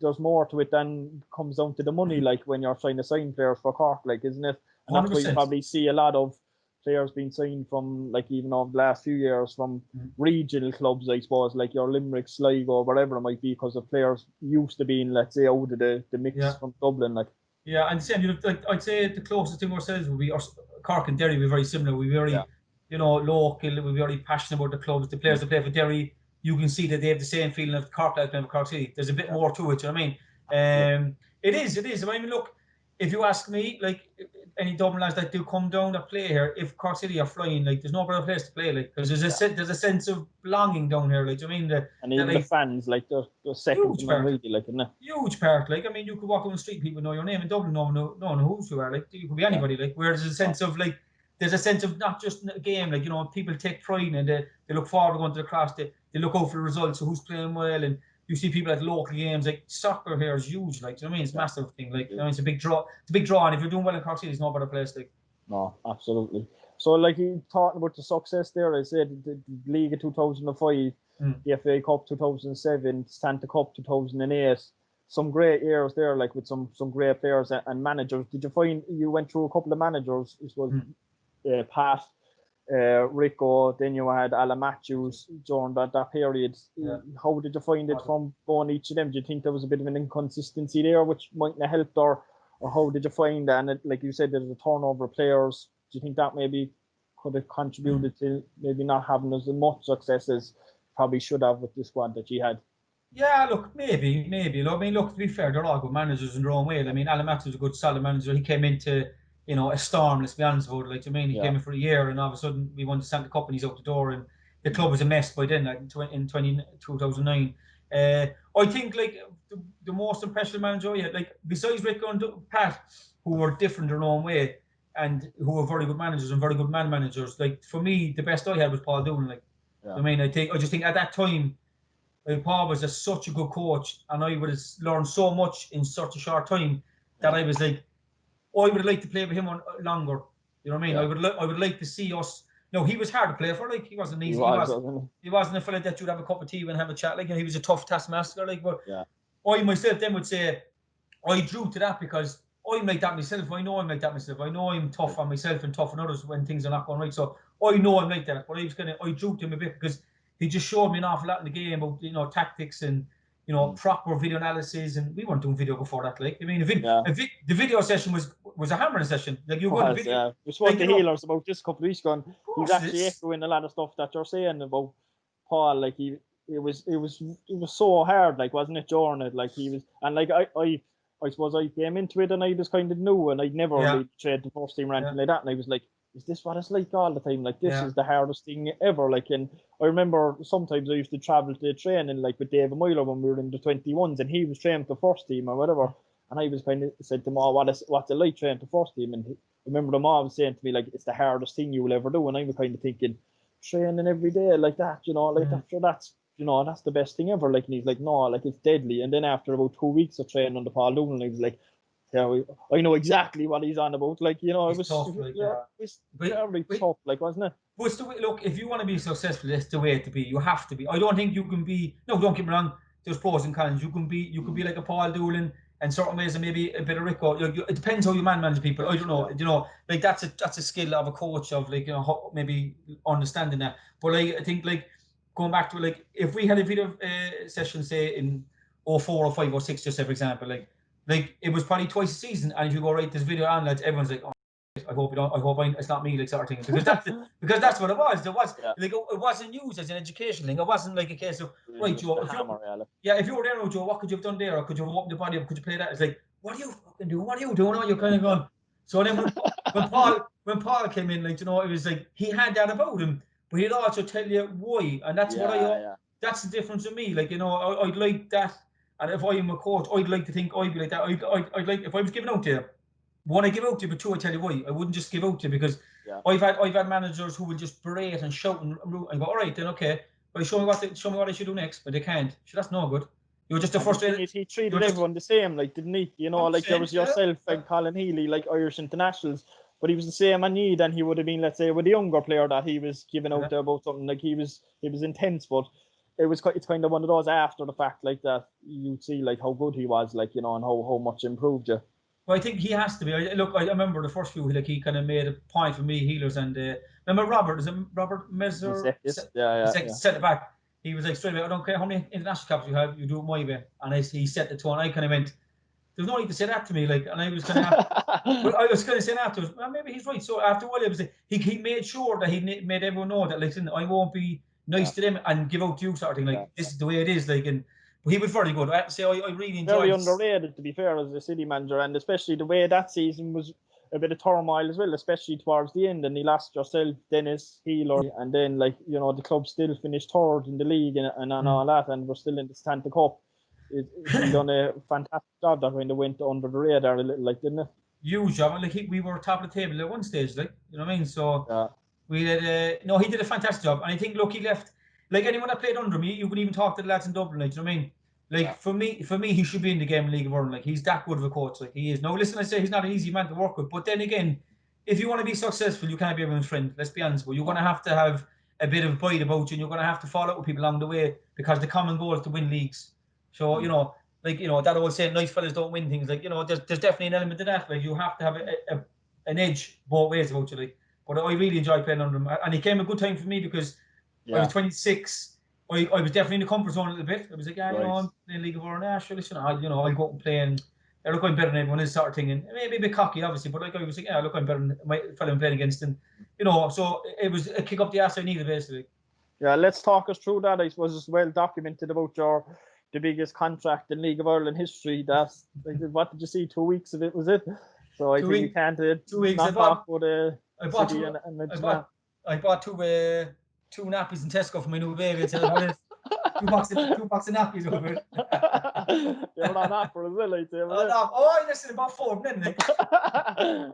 there's more to it than comes down to the money, like, when you're trying to sign players for Cork, like, isn't it? And 100%. That's why you probably see a lot of players being signed from, like, even over the last few years from regional clubs, I suppose, like your Limerick, Sligo, whatever it might be, because the players used to being, let's say, out of the mix from Dublin, like. Yeah, and same, like, I'd say the closest thing ourselves would be Cork and Derry. We're very similar. We're very, local. We're very passionate about the clubs. The players that play for Derry, you can see that they have the same feeling of Cork like playing for Cork City. There's a bit more to it, you know what I mean? It is. I mean, look, if you ask me, like, any Dublin lads that do come down to play here, if Cork City are flying, like, there's no better place to play, like, because there's a sense of belonging down here, like, I mean, and even the fans, like, they're second to none, really, like, isn't it? Huge part, like, I mean, you could walk on the street, people know your name. In Dublin, no one knows who you are, like, you could be anybody, like, where there's a sense of, like, there's a sense of not just a game, like, people take pride and they look forward to going to the cross, they look out for the results, so who's playing well, and you see people at local games, like, soccer here is huge, like, do you know what I mean? It's a massive thing, like, it's a big draw. It's a big draw, and if you're doing well in Cork City, there's no better place, like. No, absolutely. So, like, you talking about the success there, I said the League of 2005, the FA Cup 2007, Santa Cup 2008, some great years there, like, with some great players and managers. Did you find you went through a couple of managers? It was Pat, Rico, then you had Alan Matthews during that period. How did you find it from going each of them? Do you think there was a bit of an inconsistency there which mightn't have helped, or how did you find that? And like you said, there's a turnover of players. Do you think that maybe could have contributed to maybe not having as much success as probably should have with the squad that you had? Yeah, look, maybe. I mean, look, to be fair, they're all good managers in their own way. I mean, Alan Matthews is a good, solid manager. He came into, a storm, let's be honest about it. Like, I mean, he came in for a year, and all of a sudden we won the Santa Cup and he's out the door, and the club was a mess by then, like, in 2009. I think, like, the most impressive manager, like, besides Rico and Pat, who were different in their own way, and who were very good managers and very good man managers, like, for me, the best I had was Paul Doolan. Like, I mean, I just think at that time, Paul was such a good coach, and I would have learned so much in such a short time that I was like, I would have liked to play with him longer. You know what I mean? I would like to see us. No, he was hard to play for. Like, he wasn't easy. He wasn't a fella that you'd have a cup of tea and have a chat. Like, he was a tough taskmaster. Like, but I myself then would say I drew to that because I'm like that myself. I know I'm like that myself. I know I'm tough on myself and tough on others when things are not going right. So I know I'm like that. But I drew to him a bit because he just showed me an awful lot in the game about, tactics and, proper video analysis. And we weren't doing video before that. Like, I mean, the video session was a hammering session. Like, you got video. We spoke to Healers about this a couple of weeks ago, and he's actually echoing a lot of stuff that you're saying about Paul. Like, it was so hard, like, wasn't it, during it? Like, he was, and like I suppose I came into it and I was kind of new and I'd never really trained the first team or anything like that, and I was like, is this what it's like all the time? Like, this is the hardest thing ever. Like, and I remember sometimes I used to travel to the training, like, with David Meyler when we were in the 21s, and he was training the first team or whatever, and I was kind of said to him, what's it like training the first team? And I remember them all saying to me, like, it's the hardest thing you will ever do, and I was kind of thinking, training every day like that, like, after that's, that's the best thing ever. Like, and he's like, no, like, it's deadly. And then after about 2 weeks of training under Paul Doolan, he was like, I know exactly what he's on about. Like, it was tough, like, it's very tough, like, wasn't it? But it's the way, look, if you want to be successful, that's the way to be. You have to be. I don't think you can be, no, don't get me wrong, there's pros and cons. You could be like a Paul Doolan and certain ways, and maybe a bit of Rico. It depends how you manage people. I don't know. Like, that's a skill of a coach, of, like, maybe understanding that. But, like, I think, like, going back to, like, if we had a video session, say in 04 or 05 or 06, just say for example, like it was probably twice a season, and if you go right this video on, lads, everyone's like, oh, I hope it's not me, like, sort of thing, because that's what it was. There was like, it wasn't used as an education thing. It wasn't like a case of, right, Joe, if you were there, Joe, what could you have done there, or could you have opened the body up, could you play that? It's like, what are you fucking doing? What are you doing? You're kind of going. So then when Paul came in, like, it was like he had that about him, but he'd also tell you why, and that's what that's the difference with me. Like, I'd like that. And if I'm a coach, I'd like to think I'd be like that. I'd like, if I was giving out to you, one, I give out to you, but two, I tell you why. I wouldn't just give out to you because I've had managers who will just berate and shout and go, all right, then okay, but show me what I should do next, but they can't. So that's no good. You're just a frustrated. He treated everyone the same, like, didn't he? You know, like there was yourself and Colin Healy, like Irish internationals, but he was the same on you than he would have been, let's say, with a younger player that he was giving out there about something. Like he was intense, but it's kind of one of those after the fact, like that you'd see like how good he was, like, you know, and how much improved you. Well, I think he has to be. Look, I remember the first few, like he kind of made a point for me, healers, and remember Robert? Is it Robert Messer? Set it back. He was like straight away, I don't care how many international caps you have, you do it my way. And he set the tone. I kind of went, there's no need to say that to me, like, and I was kind of, I was kind of saying afterwards, well, maybe he's right. So after a while, it was he made sure that he made everyone know that, listen, I won't be nice to them and give out to you sort of thing. Like this is the way it is, like, and he was very good. I have to say, I really enjoyed. Very underrated, to be fair, as a City manager, and especially the way that season was a bit of turmoil as well, especially towards the end. And he lost yourself, Dennis, Healer, and then, like, you know, the club still finished third in the league and all that, and we're still in the Santa Cup. He done a fantastic job that when they went under the radar a little, like, didn't it? Huge job. Like we were top of the table at one stage, like, you know what I mean? So we had no, he did a fantastic job, and I think, look, he left, like, anyone that played under me, you could even talk to the lads in Dublin, like, you know what I mean? Like, for me, he should be in the game in League of Ireland. Like, he's that good of a coach. Like, he is. No, listen, I say he's not an easy man to work with. But then again, if you want to be successful, you can't be everyone's friend. Let's be honest. But you're going to have a bit of pride about you, and you're going to have to follow up with people along the way, because the common goal is to win leagues. So, you know, like, you know, that old saying, nice fellas don't win things. Like, you know, there's definitely an element of that. Like, you have to have an edge both ways about you. Like, but I really enjoyed playing under him. And he came a good time for me because I was 26. I was definitely in the comfort zone a little bit. I was like, you know, I'm playing League of Ireland. Sure, listen, I'll go out and play, and look, I'm better than everyone is, sort of thing. And maybe a bit cocky, obviously, but like, I was like, look, I'm better than my fellow I'm playing against. And, you know, so it was a kick up the ass I needed, basically. Yeah, let's talk us through that. I suppose it's well documented about the biggest contract in League of Ireland history. That's, what did you see? 2 weeks of it, was it? So I think you can't 2 weeks. I bought two nappies in Tesco for my new baby. Two bucks of nappies over it. You're not that for a village. I listened about 4 minutes. I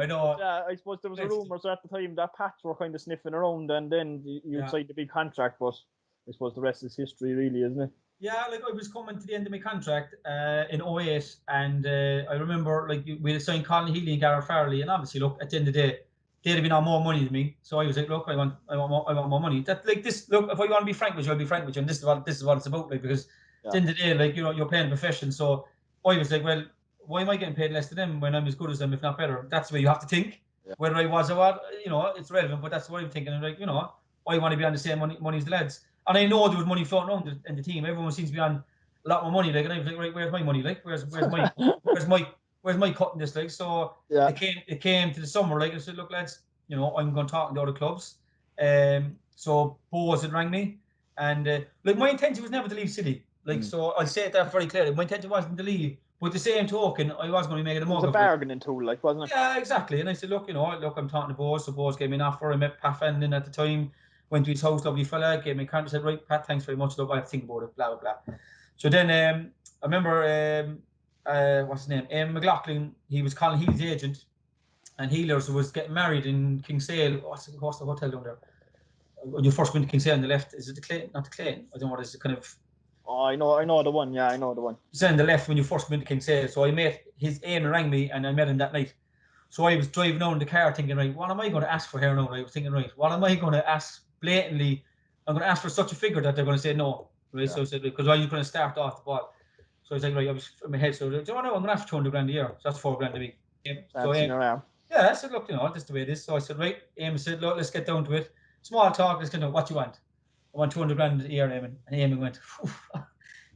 know. Yeah, I suppose there was a rumour at the time that Pats were kind of sniffing around, and then you signed the big contract, but I suppose the rest is history, really, isn't it? Yeah, like, I was coming to the end of my contract in 2008, and I remember, like, we had signed Colin Healy and Gareth Farrelly, and obviously, look, at the end of the day, they'd have been on more money than me. So I was like, look, I want more money. That, like, this, look, if I want to be frank with you, I'll be frank with you, and this is what it's about, like, because at the end of the day, like, you know, you're playing a profession. So I was like, well, why am I getting paid less than them when I'm as good as them, if not better? That's the way you have to think. Whether I was or what, you know, it's relevant, but that's what I'm thinking. I'm like, you know, I want to be on the same money as the lads. And I know there was money floating around in the team. Everyone seems to be on a lot more money. Like, and I was like, right, where's my money? Like, where's my cut in this? Like, so it came to the summer. Like, I said, look, lads, you know, I'm going to talk to the other clubs. So Boaz had rang me, and like, my intention was never to leave City. Like, so I'll say that very clearly. My intention wasn't to leave, but the same token, I was going to be making a mortgage. It was a bargaining tool, like, wasn't it? Yeah, exactly. And I said, look, I'm talking to Boaz. So Boaz gave me an offer. I met Pat Fenton at the time. Went to his house, lovely fella, gave me a contract, said, right, Pat, thanks very much. Look, I have to think about it, blah, blah, blah. So then I remember, what's his name? McLaughlin, he was Colin Healy's agent, and Healers was getting married in Kinsale. What's the hotel down there? When you first went to Kinsale on the left, is it the Clayton? Not the Clayton. I don't know what is it, kind of. Oh, I know the one. Yeah, I know the one. It's on the left when you first went to Kinsale. So I met Ian rang me, and I met him that night. So I was driving down in the car thinking, right, what am I going to ask for here now? I was thinking, right, what am I going to ask blatantly? I'm going to ask for such a figure that they're going to say no, right? So I said, because I was going to start off the ball. So I was like, right, I was in my head, so I was like, I'm going to ask for 200 grand a year. So that's 4 grand a week. So I said, look, that's the way it is. So I said, right, Eamon said, look, let's get down to it. Small talk, let's get down. What do you want? I want 200 grand a year, Eamon. And Eamon went,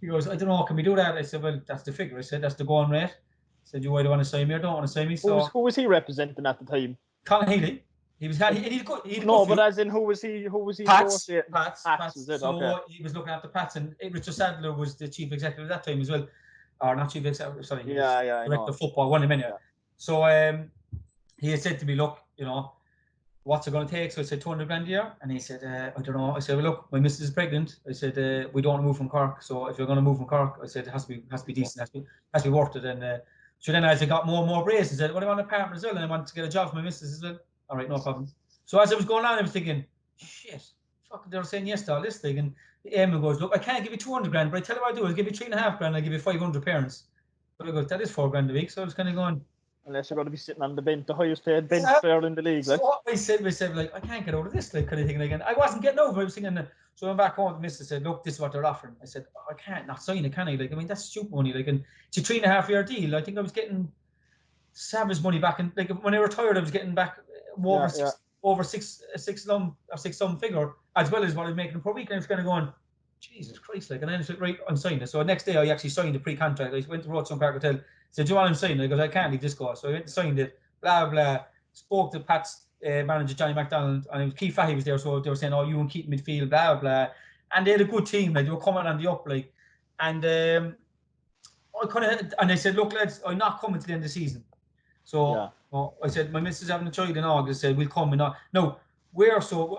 he goes, I don't know, can we do that? I said, well, that's the figure. I said, that's the going rate. I said, you either want to sign me or don't want to sign me. So who was he representing at the time? Colin Healy. He was but as in who was he? Pats, was it? So okay. He was looking after Pats, and Richard Sadler was the chief executive at that time as well, or not chief executive. Sorry, director of football. One minute. Yeah. So he had said to me, look, what's it going to take? So I said 200 grand a year, and he said, I don't know. I said, well, look, my missus is pregnant. I said, we don't want to move from Cork, so if you're going to move from Cork, I said it has to be decent, has to be worth it. And so then as I got more and more braces, I said, well, I want an apartment as well, and I want to get a job for my missus as well. All right, no problem. So as I was going on, I was thinking, shit, fuck, they were saying yes to all this thing, and Eamon goes, look, I can't give you 200 grand, but I tell you what I do, I'll give you 3.5 grand, I'll give you 500 parents. But I go, that is 4 grand a week, so I was kind of going, unless you're going to be sitting on the bench, the highest paid bench player in the league. So what I said, like, I can't get over this, like, kind of thing. Like, and I wasn't getting over it. I was thinking, so I went back home. The missus said, look, this is what they're offering. I said, I can't not sign it, can I? Like, I mean, that's stupid money. Like, and it's a 3.5 year deal. I think I was getting savage money back. And like, when I retired, I was getting back over six sum figure, as well as what I was making per week. And I was kind of going, Jesus Christ, like, and then I said, right, I'm signing it. So the next day I actually signed the pre-contract. I went to Roadstone Park Hotel, said, do you want to sign it? I goes, I can't leave this course. So I went and signed it, blah, blah. Spoke to Pat's manager, Johnny McDonald, and it was Keith Fahey was there. So they were saying, oh, you and Keith midfield, blah, blah. And they had a good team, like, they were coming on the up, like, and I kind of, and they said, look, lads, I'm not coming to the end of the season. So I said, my missus having a child in August, said, we'll come and no. I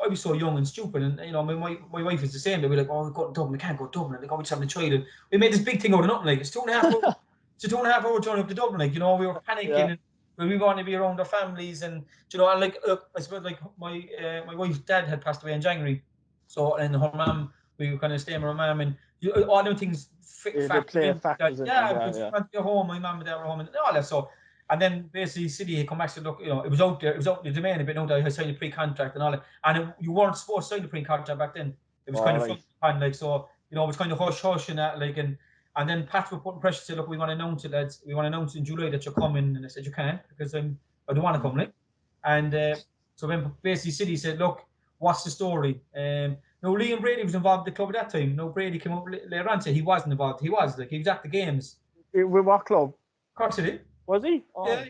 was so young and stupid, and you know, my wife is the same. They were like, oh, we go to Dublin, we can't go to Dublin. Like, oh, we're just having a child. And we made this big thing out of nothing. Like, it's 2.5 hours. It's a 2.5 hour journey up to Dublin. Like, you know, we were panicking, and we wanted to be around our families, and you know, and like, I suppose like my wife's dad had passed away in January, so and her mum, we were kind of staying with her mum, and all them things. Factors. Because we home, my mum and dad were home, and all that. So. And then basically City had come back to look, you know, it was out there, it was out in the domain a bit, no doubt, I signed a pre-contract and all that. And you weren't supposed to sign the pre-contract back then. It was kind of fun, like, so, you know, it was kind of hush and that, like, and then Pat were putting pressure to say, look, we want to announce it, lads. We want to announce in July that you're coming. And I said, you can't, because I don't want to come, like. And so then basically City said, look, what's the story? No, Liam Brady was involved in the club at that time. No, Brady came up later on and said he wasn't involved. He was at the games. With what club? Cork City. Was he? Oh, yeah.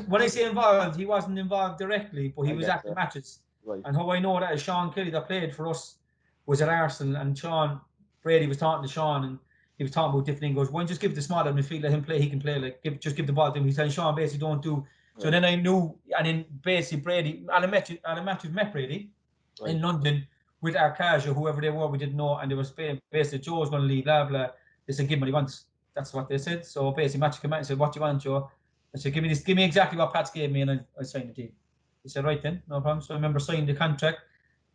When I say involved, he wasn't involved directly, but he was at the matches. Right. And how I know that is Sean Kelly that played for us was at Arsenal, and Sean Brady was talking to Sean, and he was talking about different things. He goes, why don't you just give the smaller midfield, let him play, he can play, like, just give the ball to him. He's telling Sean basically don't do. Right. So then I knew, and then basically Brady, Alan Matthews met Brady in London with Arcadia, whoever they were, we didn't know, and they was basically Joe's going to leave, blah, blah. They said, give him what he wants. That's what they said. So basically, Matthew came out and said, what do you want, Joe? I said, give me exactly what Pat's gave me, and I signed the deal. He said, right then, no problem. So I remember signing the contract,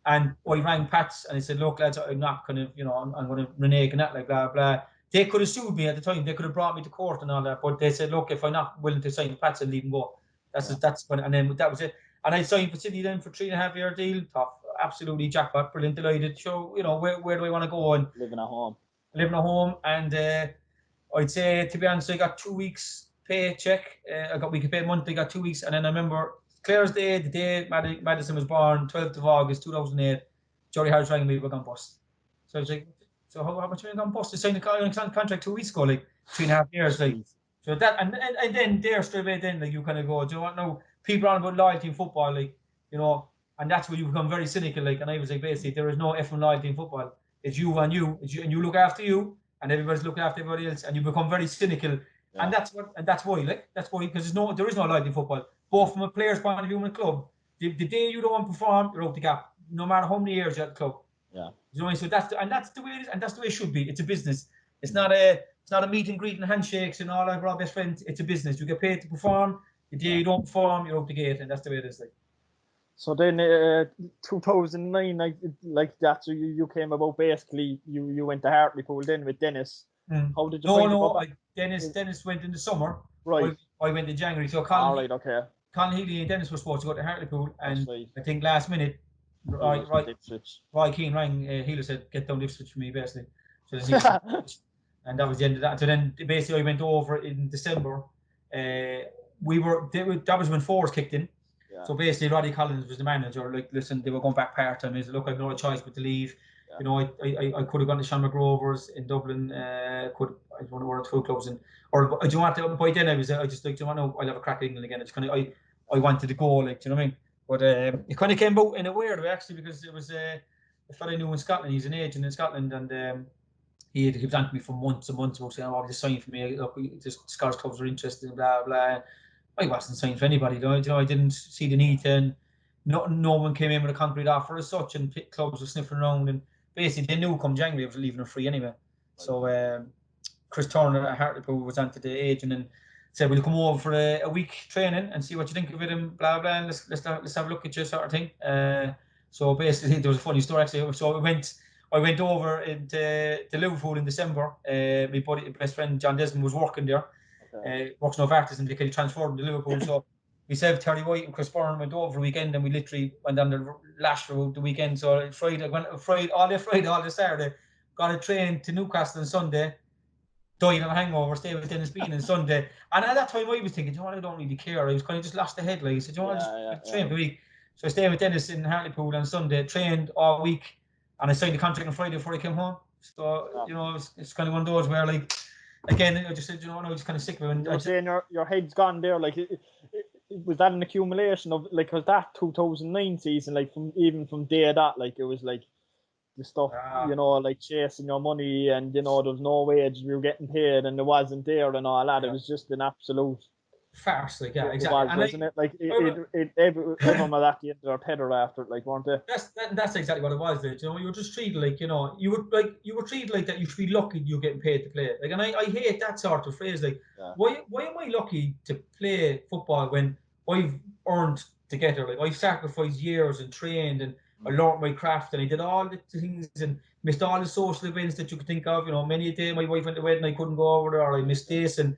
and I rang Pat's, and he said, look, lads, I'm not kind of, you know, I'm going to renege and that, like, blah, blah. They could have sued me at the time. They could have brought me to court and all that, but they said, look, if I'm not willing to sign the Pat's, I'll leave him go. That's when, and then that was it. And I signed for City then for 3.5 year deal. Tough, absolutely jackpot, brilliant, delighted. So, you know, where do I want to go? And living at home, and I'd say, to be honest, I got 2 weeks paycheck. We could pay monthly, got 2 weeks, and then I remember Clare's Day, the day Madison was born, 12th of August 2008. Jory Harris rang me, we're going bust. So I was like, so how much are you going bust? They signed a contract 2 weeks ago, like 3.5 years, like. So that, and then there straight away, then, like, you kind of go, do you want to know, people on about loyalty in football, like, you know, and that's where you become very cynical, like, and I was like, basically, there is no effing loyalty in football. It's you and you, and you look after you, and everybody's looking after everybody else, and you become very cynical. Yeah. And that's why, because there is no loyalty in football. Both from a player's point of view and a club. The day you don't perform, you're out the gap. No matter how many years you're at the club. Yeah. You know, so that's the way it is, and that's the way it should be. It's a business. It's not a meet and greet and handshakes and all that. We're all best friends. It's a business. You get paid to perform. The day you don't perform, you're out the gate, and that's the way it is. Like. So then, 2009, like that. So you came about basically. You went to Hartlepool then with Dennis. How did you? Dennis went in the summer. Right. I went in January. So Colin Healy and Dennis were supposed to go to Hartlepool, and I think last minute, Roy Keane rang Healy, said, "Get down Ipswich for me," basically. So and that was the end of that. So then basically I went over in December. That was when Force kicked in. Yeah. So basically Roddy Collins was the manager. Like, listen, they were going back part-time. He said, look, I've no choice but to leave. Yeah. You know, I could have gone to Shamrock Rovers in Dublin. I was one of the 2 clubs, do you want to? By then I just like, do you want to? I'll have a crack at England again. It's kind of I wanted to go, like, do you know what I mean? But it kind of came about in a weird way, actually, because it was a fellow I knew in Scotland. He's an agent in Scotland, and he was on to me for months and months about saying, "Oh, just sign for me. Look, just Scottish clubs are interested," and blah blah. I wasn't signed for anybody, though. You know, I didn't see the need to. no one came in with a concrete offer as such, and clubs were sniffing around, and basically they knew come January I was leaving her free anyway. So Chris Turner at Hartlepool was onto the agent and said, "Will you come over for a week training and see what you think of it and blah blah, and let's have a look at you," sort of thing. So basically there was a funny story actually. So I went over to Liverpool in December. My best friend John Desmond was working there. Works in Novartis, and they transferred him to Liverpool. So myself, Terry White, and Chris Byrne went over for the weekend, and we literally went on the lash for the weekend. So Friday, all day Saturday, got a train to Newcastle on Sunday. Died of a hangover, stayed with Dennis Bean on Sunday. And at that time I was thinking, I don't really care. I was kind of just lost the head. Like I said, I just train for a week. So I stayed with Dennis in Hartlepool on Sunday, trained all week, and I signed the contract on Friday before I came home. So, it's kind of one of those where, like, again, I just said, I was kind of sick of it. You're saying your head's gone there. Like, was that an accumulation of, like, was that 2009 season, like, from day that, like, it was like, the stuff, like chasing your money, and there was no wages we were getting paid, and it wasn't there and all that. It was just an absolute farce, like exactly. Wasn't it? Like everyone was at the end of their tether after it, like, weren't they? That's exactly what it was. Like, you were just treated like, you were treated like that. You should be lucky you're getting paid to play. Like, and I hate that sort of phrase. Like, why am I lucky to play football when I've earned to get there? Like, I've sacrificed years and trained, and I learned my craft, and I did all the things and missed all the social events that you could think of. Many a day my wife went to wedding, I couldn't go over there, or I missed this, and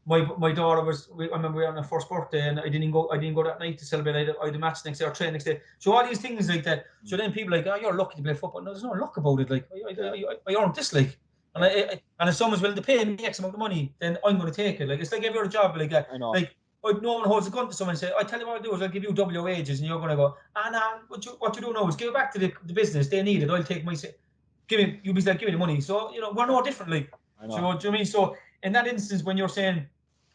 my daughter I remember we were on her first birthday, and I didn't go that night to celebrate. I had a match next day or train next day. So all these things like that. So then people are like, you're lucky to play football. No, there's no luck about it. Like, I earned this, like, and if someone's willing to pay me X amount of money, then I'm going to take it. Like, it's like every other job, like that. I know. Like, no one holds a gun to someone and say, I tell you what I'll do is I'll give you double your wages, and you're going to go, what you do now is give it back to the business. They need it. I'll take my, you'll be like, give me the money. So, we're no different, like. So, do you know what I mean? So, in that instance, when you're saying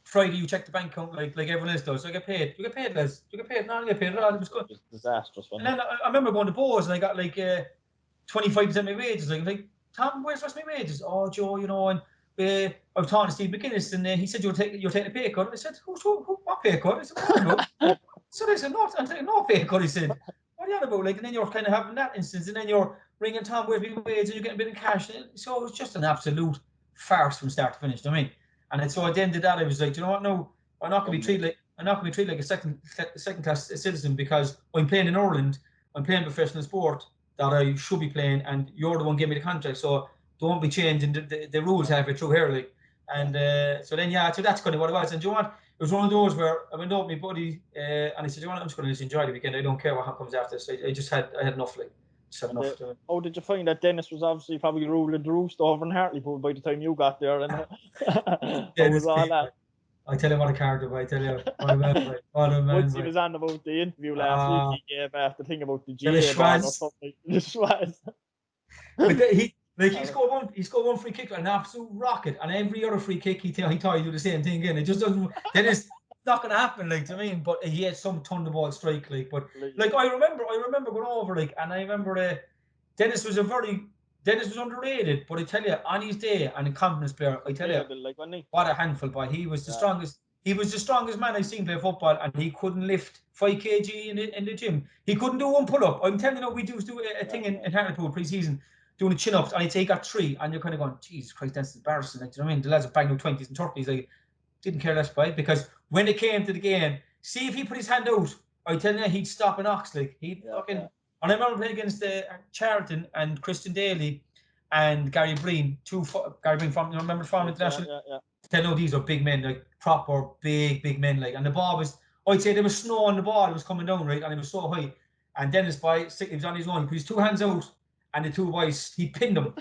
Friday you check the bank account like everyone else does, so I get paid. You get paid, Les. You get paid. No, I get paid at all. It was good. It was disastrous. And then I remember going to Bose, and I got like 25% of my wages. Like, Tom, where's the rest of my wages? Oh, Joe, and I was talking to Steve McGuinness, and he said you're taking a pay cut. And I said, what pay cut? I said, no. So I said, no, I'm taking no pay cut. He said, what are you on about? Like, and then you're kind of having that instance, and then you're ringing Tom, where's my wages? And you're getting a bit of cash. So it was just an absolute farce from start to finish. I mean. And so at the end of that, I was like, you know what? No, I'm not going to be treated like a second class citizen, because I'm playing in Ireland. I'm playing professional sport that I should be playing, and you're the one giving me the contract. So don't be changing the rules halfway through here, like. And so that's kind of what it was. And do you know what? It was one of those where I went up with my buddy, and he said, I'm just going to just enjoy the weekend. I don't care what comes after this. I had enough, like. How did you find that Dennis was obviously probably ruling the roost over in Hartlepool by the time you got there? And how was all that? I tell you what a character, I tell you. What a man. Once he was on about the interview last week, he gave the thing about the GA or something. The Schwaz. He scored one free kick, an absolute rocket, and every other free kick he thought he'd do the same thing again. It just doesn't. Dennis. Not gonna happen, like, do you mean? But he had some thunderbolt strike, like. But like, I remember going over, like, and I remember Dennis was underrated. But I tell you, on his day, and a confidence player, I tell you, like, what a handful, boy. He was the strongest. He was the strongest man I've seen play football, and he couldn't lift 5 kg in the gym. He couldn't do one pull up. I'm telling you, we do a thing in Hartlepool pre-season, doing the chin ups, and I'd say he got 3, and you're kind of going, Jesus Christ, that's embarrassing. Like, do you know what I mean? The lads are banging 20s and 30s, like. Didn't care less by, because when it came to the game, see if he put his hand out, I tell you, he'd stop an ox, like. He'd fucking. And I remember playing against Charlton and Christian Daly and Gary Breen, Gary Breen from International. Tell you, these are big men, like proper big men, like. And the ball was, I'd say there was snow on the ball, it was coming down, right, and it was so high. And Dennis, he was on his line, he put his 2 hands out, and the 2 boys, he pinned them,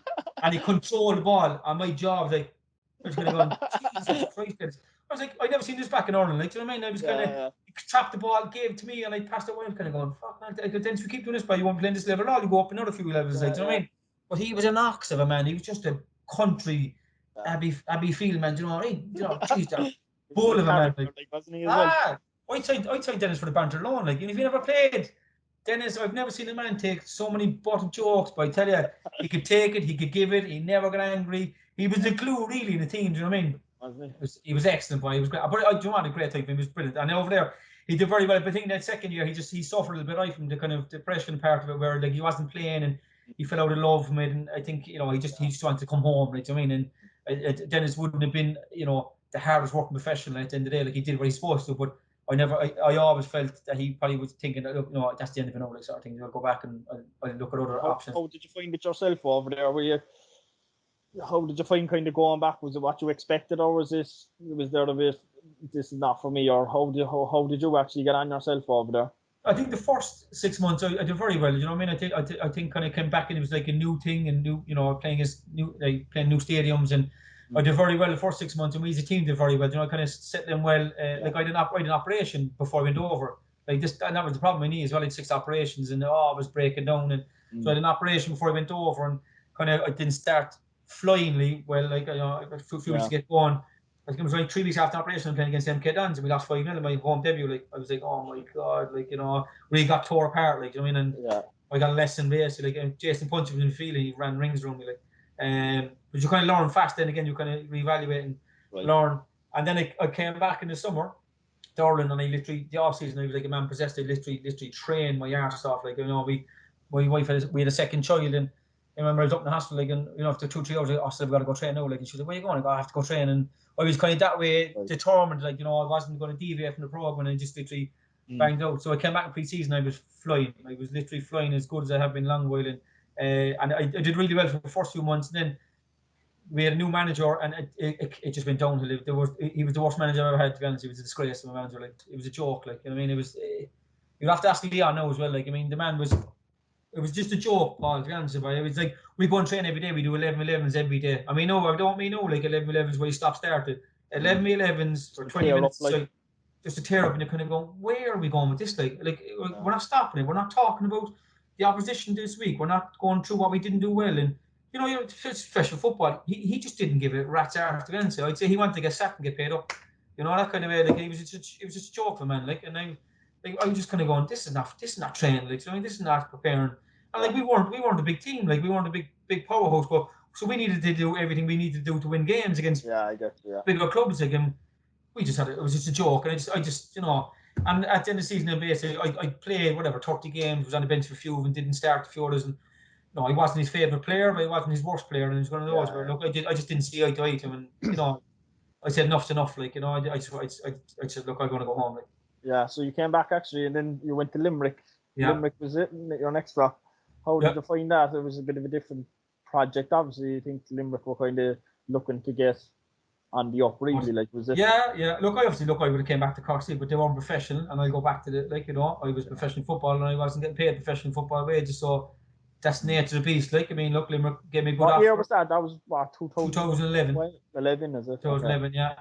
and he controlled the ball. And my job was like, I was kind of going, Jesus Christ. I was like, I'd never seen this back in Ireland. Like, do you know what I mean? I was kind of, he trapped the ball, gave it to me, and I passed it away. I was kind of going, fuck, man. Dennis, we keep doing this, but you won't play this level at all. You go up another few levels. Like, do you know what I mean? But he was an ox of a man. He was just a country Abbeyfield man. Do you know what I mean? Jeez, bull of a man. Like, wasn't he as well? I'd say Dennis for the banter alone. Like, and if you never played, Dennis, I've never seen a man take so many bottom jokes, but I tell you, he could take it, he could give it, he never got angry. He was the glue, really, in the team. Do you know what I mean? He was excellent, boy. He was great. But I do want a great time. He was brilliant. And over there he did very well. But I think that second year, he suffered a little bit right from the kind of depression part of it, where like he wasn't playing and he fell out of love from it. And I think, you know, he just wanted to come home, right? I mean, and Dennis wouldn't have been, you know, the hardest working professional at the end of the day. Like, he did what he's supposed to, but I always felt that he probably was thinking that, look, you know, that's the end of it now, like, sort of thing. I'll go back and I'll look at other options. How did you find it yourself over there? How did you find kind of going back? Was it what you expected, or was there a bit, this is not for me, or how did you actually get on yourself over there? I think the first 6 months I did very well. You know what I mean? I think kind of came back and it was like a new thing and new, you know, playing new stadiums, and I did very well the first 6 months, and we as a team did very well. You know, I kind of set them well. Like, I did an operation before I went over. Like this, and that was the problem with me as well. I had 6 operations, and I was breaking down, and so I had an operation before I went over, and kind of I didn't start flyingly well. Like, you know, a few weeks to get going. I think it was like 3 weeks after the operation, I'm playing against MK Dons, and we lost 5-0 in my home debut. Like, I was like, oh my god, like, you know, really got tore apart. Like, you know what I mean? And I got a lesson basically. Like, Jason Punch was in the field, and he ran rings around me, like. But you kind of learn fast. Then again, you kind of reevaluate and learn. And then I came back in the summer to Ireland, and I literally, the off season, I was like a man possessed. I literally trained my arse off. Like, you know, my wife we had a second child, and I remember I was up in the hospital, like, and, you know, after 2-3 hours, I said, we got to go train now. Like, and she was like, where are you going? I go, I have to go train. And I was kind of that way determined, like, you know, I wasn't going to deviate from the program, and I just literally banged out. So I came back in pre-season, I was flying. I was literally flying as good as I have been long while. And I did really well for the first few months. And then we had a new manager, and it just went downhill. He was the worst manager I ever had, to be honest. He was a disgrace of a manager. Like, it was a joke. Like, you know what I mean? It was. You have to ask Leon now as well. Like, I mean, the man was. It was just a joke, Paul, to be honest with you. It was like, we go and train every day. We do 11-11s every day. I mean, no, I don't mean no, like 11-11s where you started. 11-11s for 20 minutes, like, just to tear up, and you're kind of going, where are we going with this? Like we're not stopping it. We're not talking about the opposition this week. We're not going through what we didn't do well. And, you know, it's professional football. He just didn't give a rat's arse, to be honest. I'd say he wanted to get sacked and get paid up. You know, that kind of way. Like, it was just a joke for man. Like, and I was just kind of going, this is not training. Like, so, I mean, this is not preparing. And like, we weren't a big team. Like, we weren't a big powerhouse. But so we needed to do everything we needed to do to win games against bigger clubs. Like, and we just it was just a joke. And I just you know. And at the end of the season, basically, I played 30 games. Was on the bench for a few and didn't start a few others. And no, I wasn't his favourite player, but I wasn't his worst player. And it was one of those where, look, I just didn't see eye to eye to him. And, you know, I said enough's enough. Like, you know, I said, look, I'm going to go home. Like. Yeah, so you came back actually, and then you went to Limerick. Yeah. Limerick was it, your next stop. How did you find that? It was a bit of a different project. Obviously, you think Limerick were kind of looking to get on the up, really. Like, was it? Yeah. Look, I would have came back to Cork City, but they weren't professional, and I go back to you know, I was professional football, and I wasn't getting paid professional football wages, so that's the nature of the beast. Like, I mean, look, Limerick gave me a good offer. What year was that? That was what, 2011. 11, is it? 2011, yeah.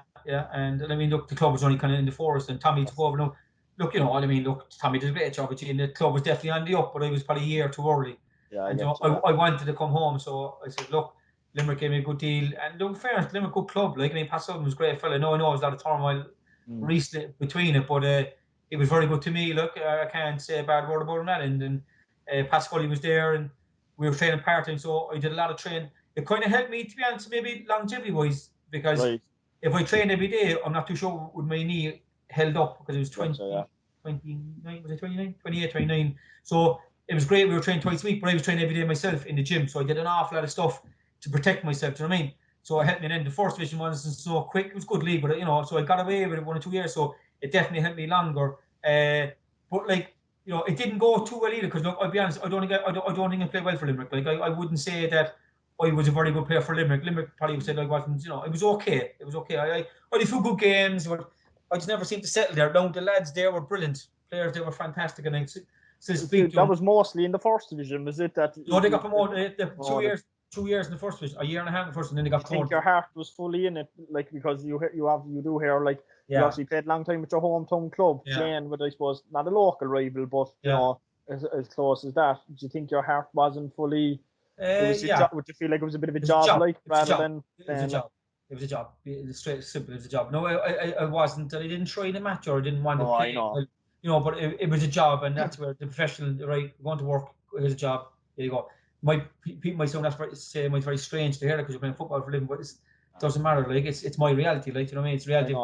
And I mean, look, the club was only kind of in the forest, and Tommy took over. Now, look, you know what I mean. Look, Tommy did a great job, and the club was definitely on the up, but I was probably a year too early. Yeah, and so I wanted to come home, so I said, look, Limerick gave me a good deal, and look, fairness, Limerick, good club. Like, I mean, Pat Sullivan was a great fella. I know there was a lot of turmoil recently between it, but it was very good to me. Look, I can't say a bad word about him that end. And Pat Scully was there, and we were training part-time, so I did a lot of training. It kind of helped me, to be honest, maybe longevity-wise, because if I trained every day, I'm not too sure would my knee held up, because it was 29, was it 29? 28, 29. So it was great. We were training twice a week, but I was training every day myself in the gym. So I did an awful lot of stuff to protect myself. Do you know what I mean? So it helped me. And then the first division wasn't so quick. It was good league, but, you know, so I got away with it 1 or 2 years. So it definitely helped me longer. But, like, you know, it didn't go too well either, because, look, I'll be honest, I don't think I played well for Limerick. Like, I wouldn't say that I was a very good player for Limerick. Limerick probably would say I wasn't, you know, it was okay. It was okay. I had a few good games, but I just never seemed to settle there. Now, the lads there were brilliant. Players, they were fantastic. And that was mostly in the first division, was it? No, they got promoted 2 years in the first division, a year and a half in the first, and then they got promoted. I think your heart was fully in it, like, because you do hear, like, you obviously played a long time with your hometown club, playing with, I suppose, not a local rival, but you know, as close as that. Do you think your heart wasn't fully? Would you feel like it was a bit of a job, like, rather than? It was a job. It was a job. It's straight, simple. It was a job. No, I wasn't. I didn't try to match, or I didn't want to play. I know. You know, but it was a job, and that's where the professional, right, going to work, here's a job, there you go. People might sound it's very strange to hear that because you're playing football for a living, but it doesn't matter. Like, it's my reality, like, you know what I mean? It's reality.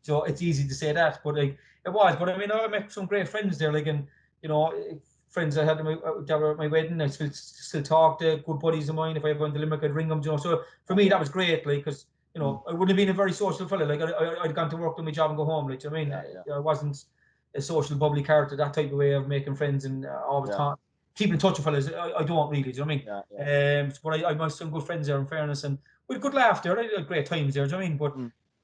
So it's easy to say that, but like, It was, but I mean, I met some great friends there, like, and you know, friends I had that were at my wedding. I still talk to good buddies of mine. If I ever went to Limerick, I'd ring them. You know, so for me that was great, like, because you know, I wouldn't have been a very social fella. Like, I'd gone to work, do my job, and go home. Like, do you know what I mean? I wasn't a social, bubbly character, that type of way of making friends and always keeping in touch with fellas. I don't really, do you know what I mean? But I have some good friends there, in fairness, and we had good laugh there. I had great times there, do you know what I mean? But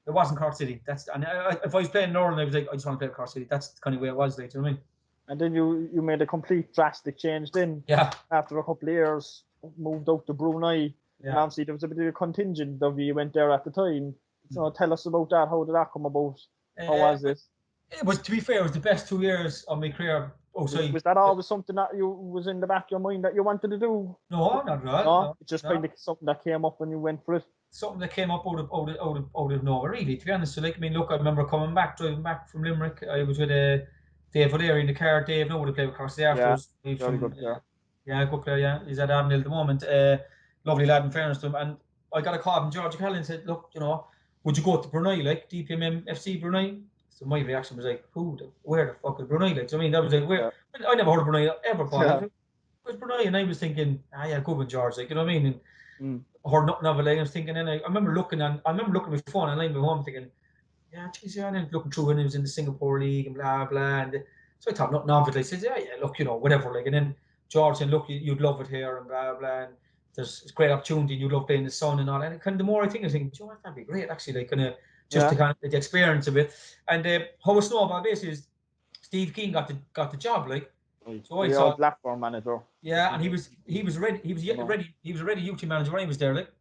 it wasn't Cork City. If I was playing in Ireland, I was like, I just want to play at Cork City. That's the kind of way it was, like, do you know what I mean? And then you made a complete drastic change then. Yeah. After a couple of years, moved out to Brunei. Yeah. And obviously there was a bit of a contingent of you went there at the time. So tell us about that. How did that come about? How was it? It was, to be fair, it was the best 2 years of my career. Was that always something that you was in the back of your mind that you wanted to do? No, not at all. No, it's just kind of something that came up when you went for it. Something that came up out of nowhere, really. To be honest, so, like, I mean, look, I remember driving back from Limerick. I was with Dave O'Leary in the car. Dave, no, would have played with Cork City afterwards. Yeah, very good player. Good player. Yeah, he's at Avondale at the moment. Lovely lad, in fairness to him. And I got a call from George O'Callaghan and said, look, you know, would you go to Brunei, like DPMM FC Brunei? So my reaction was like, where the fuck is Brunei? Like, so, I mean, that was like, where? Yeah. I never heard of Brunei ever, Paul. Yeah. Where's Brunei? And I was thinking, yeah, good with George, like, you know what I mean? And I heard nothing of it, like, I was thinking, and I remember looking at my phone and I went home thinking, yeah, geez, yeah, and then looking through when it was in the Singapore League and blah, blah. And so I thought nothing of it. I said, yeah, look, you know, whatever, like, and then George said, look, you'd love it here and blah, blah. And there's a great opportunity and you'd love playing in the sun and all. And kind of the more I think, that'd be great, actually, like, kind of, just to kind of the experience of it. And how a snowball basically is Steve Keane got the job, like. So I saw Blackburn manager. Yeah, and he was ready. He was a ready youth team manager when he was there, like.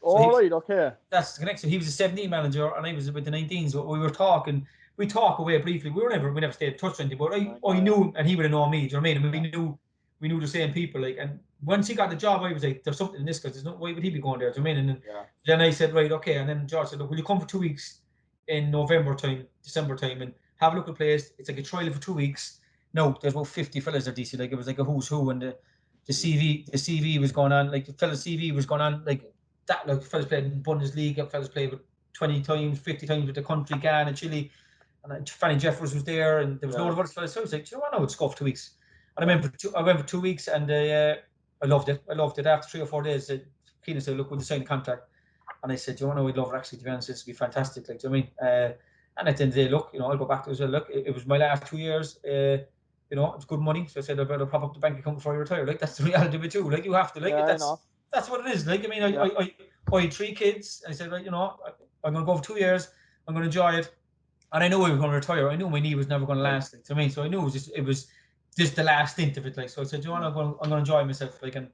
So right, okay. That's the connection. He was a 17 manager and I was with the 19s. So we were talking. We talked away briefly. We never stayed in touch or anything. But I knew him and he would have known me. Do you know what I mean? And we knew the same people, like. And once he got the job, I was like, there's something in this because why would he be going there? Do you know what I mean? And then I said, right, okay. And then George said, look, will you come for 2 weeks in November time, December time, and have a look at the place? It's like a trial for 2 weeks. No, there's about 50 fellas there, DC. Like, it was like a who's who, and the CV was going on. Like, the fella's CV was going on like that. Like, fellas played in Bundesliga, fellas played with 20 times, 50 times with the country, Ghana, Chile, and Fanny Jeffers was there, and there was loads of other fellas. So I was like, do you know what? I would go for 2 weeks. And I went for 2 weeks, and I loved it. After 3 or 4 days, Keane said, look, we'll sign a contract. And I said, do you want to know, we'd love it, actually, to be honest. This would be fantastic. Like, do you know what I mean? And at the end of the day, look, you know, I'll go back to it as well. Look, it was my last 2 years. You know, it's good money. So I said, I better pop up the bank account before I retire. Like, that's the reality of it too. Like, you have to. Like, that's what it is. Like, I mean, I had 3 kids. I said, right, you know, I'm going to go for 2 years. I'm going to enjoy it. And I knew I was going to retire. I knew my knee was never going to last. Like, to me. So I knew it was just the last stint of it. Like, so I said, you know, I'm going to enjoy myself. Like, and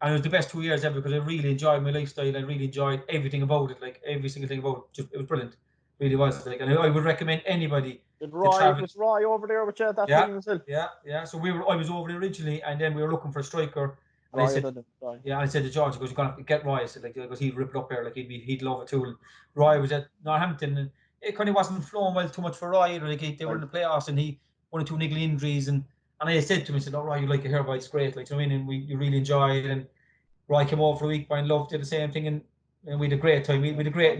it was the best 2 years ever because I really enjoyed my lifestyle. I really enjoyed everything about it. Like, every single thing about it. It was brilliant. It really was. Like, and I would recommend anybody. Was Roy over there with you at that time as well? Yeah. So I was over there originally, and then we were looking for a striker. And I said to George, because you're gonna have to get Roy. I said, like, because he'd rip it up there, like he'd love it too. And Roy was at Northampton, and it kind of wasn't flowing well too much for Roy. Like, they were in the playoffs, and he 1 or 2 niggly injuries, and I said to him, I said, oh, Roy, you like it here, but it's great. Like, you know what I mean? And you really enjoy it. And Roy came over for a week, Brian Love did the same thing, and we had a great time. We had a great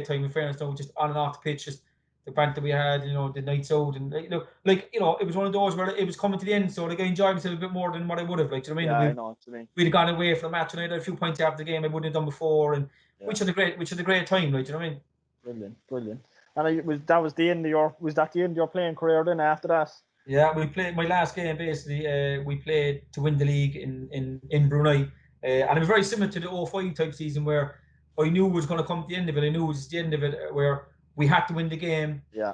time. In fairness, though, just on and off the pitch, just the banter we had, you know, the nights out, and it was one of those where it was coming to the end, so like I enjoyed myself a bit more than what I would have, like, do you know what I mean? Yeah, I know what you mean. We'd have gone away for a match, and I had a few points after the game I wouldn't have done before, and which had a great time, like, do you know what I mean? Brilliant. And that was the end of your playing career then after that? Yeah, we played my last game basically. We played to win the league in Brunei, and it was very similar to the 05 type season where I knew it was going to come to the end of it. I knew it was the end of it where we had to win the game. Yeah.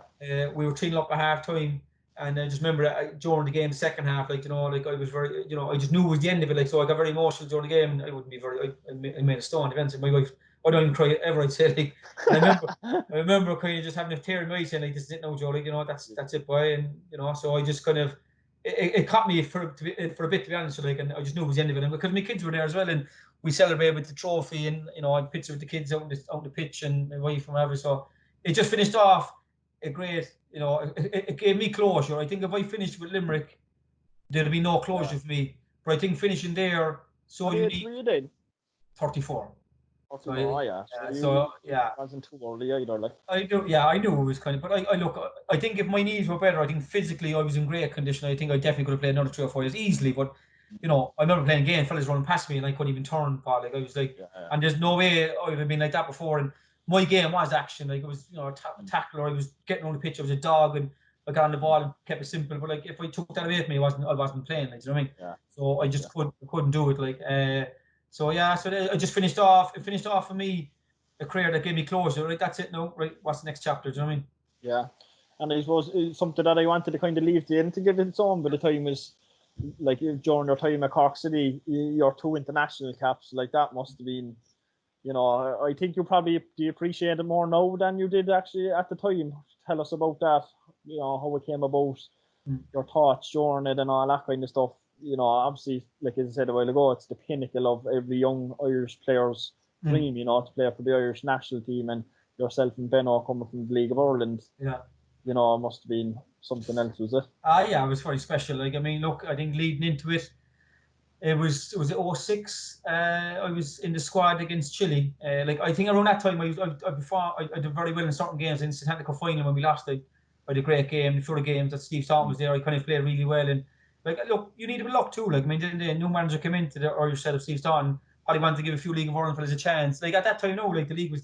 We were 3-0 up at half time, and I just remember during the game, the second half, like, you know, like I was very, you know, I just knew it was the end of it. Like, so I got very emotional during the game, and I wouldn't be I made a stone events. My wife, I don't even cry ever. I'd say, like, I remember kind of just having a tear in my eye, saying, like, this is it now, Joe. Like, you know, that's it, boy. And you know, so I just kind of it caught me for a bit, to be honest. Like, and I just knew it was the end of it, and because my kids were there as well, and we celebrated with the trophy, and you know, I had pictures with the kids out the pitch, and my wife and whatever. So it just finished off a great, you know, it gave me closure. I think if I finished with Limerick, there'd be no closure for me. But I think finishing there, so what age were you then? 34. So wasn't too early either. Like I knew it was kind of, but I think if my knees were better, I think physically I was in great condition. I think I definitely could have played another 3 or 4 years easily. But I remember playing a game, fellas running past me, and I couldn't even turn. Paul, like I was like, and there's no way I would have been like that before. And my game was action, like it was a tackler. I was getting on the pitch. I was a dog, and I got on the ball and kept it simple. But like if I took that away from me, I wasn't playing. Like, do you know what I mean? Yeah. So I just couldn't do it. Like so I just finished off. It finished off for me a career that gave me closure. Right, that's it. No, right. What's the next chapter? Do you know what I mean? Yeah, and I suppose something that I wanted to kind of leave in to give its own, but the time is like during your time at Cork City, your 2 international caps, like that must have been, I think you probably appreciate it more now than you did actually at the time. Tell us about that. How it came about, your thoughts during it, and all that kind of stuff. Obviously, like as I said a while ago, it's the pinnacle of every young Irish player's dream, to play for the Irish national team, and yourself and Benno coming from the League of Ireland. Yeah. It must have been something else, was it? Yeah, it was very special. Like, I mean, look, I think leading into it, was it 06? I was in the squad against Chile. Like, I think around that time, I did very well in certain games. In the Santaco final when we lost, I had a great game. A few of the games that Steve Staunton was there, I kind of played really well. And like, look, you need a bit of luck too. Like, I mean, the new manager came into the Irish side of Steve Staunton. Probably wanted to give a few League of Ireland fellas a chance. Like at that time, like the league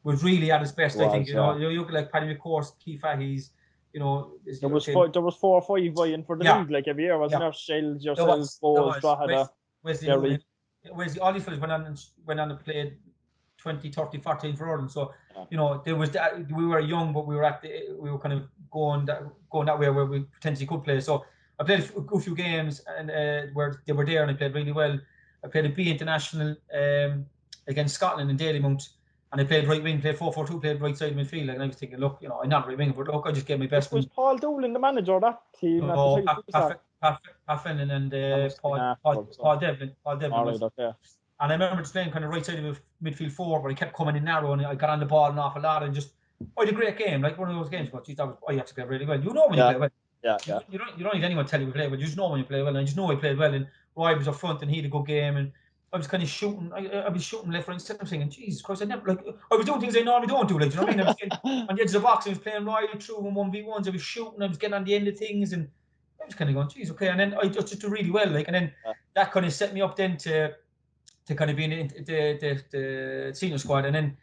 was really at its best. I think you look like Paddy McCourt, Keith Fahey's. There was 4 or 5 vying for the league like every year, wasn't there? Shells, yourself, Bowes, Drogheda, Wesley, all these fellas went on and played 20, 30, 14 for Ireland. So there was that. We were young, but we were kind of going that way where we potentially could play. So I played a few games and where they were there, and I played really well. I played a B international against Scotland in Dalymount. And I played right wing, played 4-4-2, played right side midfield. Like, and I was thinking, look, I'm not right wing, but look, I just gave my best. Was Paul Doolan the manager of that team? Pat Finnan and Paul Devlin. Okay. And I remember just playing kind of right side of midfield 4, but I kept coming in narrow, and I got on the ball an awful lot, and just I had a great game, like one of those games. But geez, I actually played really well. When you play well. Yeah. You don't need anyone to tell you we play well. You just know when you play well, and I just know I played well. And Roy was up front, and he had a good game, and I was kind of shooting. I was shooting left, right, and center. I'm thinking, Jesus Christ, I was doing things I normally don't do. Like, do you know what I mean? I was getting on the edge of the box. I was playing right through in 1v1s. I was shooting. I was getting on the end of things, and I was kind of going, geez, okay. And then I just did really well. Like, and then that kind of set me up then to kind of be in the senior squad. And then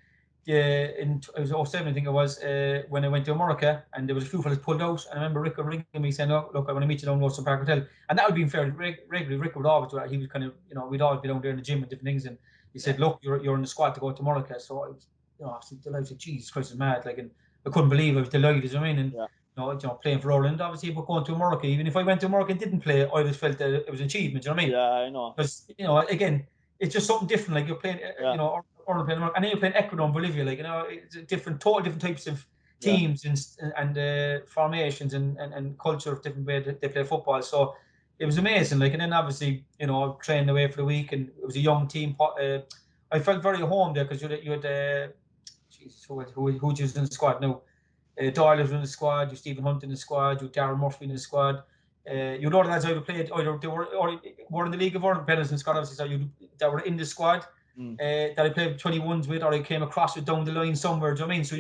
it was 07, I think it was, when I went to America, and there was a few fellas pulled out. And I remember Rick ringing me saying, look, I want to meet you down Wilson Park Hotel. And that would be fairly regularly. Rick would always do that. He was kind of, we'd always be down there in the gym and different things. And he said, look, you're in the squad to go to America. So I was, I was delighted. Jesus Christ, is mad. Like, and I couldn't believe I was delighted. You know what I mean? And playing for Ireland, obviously, but going to America, even if I went to America and didn't play, I always felt that it was an achievement. You know what I mean? Yeah, I know. Because again, it's just something different. Like you're playing, Ireland playing America, and then you're playing Ecuador and Bolivia. Like, it's total different types of teams and formations and culture of different way that they play football. So it was amazing. Like, and then obviously, trained away for the week, and it was a young team. I felt very at home there because you had Jesus, who was in the squad now? Doyle was in the squad. You Stephen Hunt in the squad. You Darren Murphy in the squad. The lads I played either they were in the League of Ireland, Bennis and Scott obviously, so that were in the squad that I played 21s with, or I came across with down the line somewhere. Do you know what I mean? So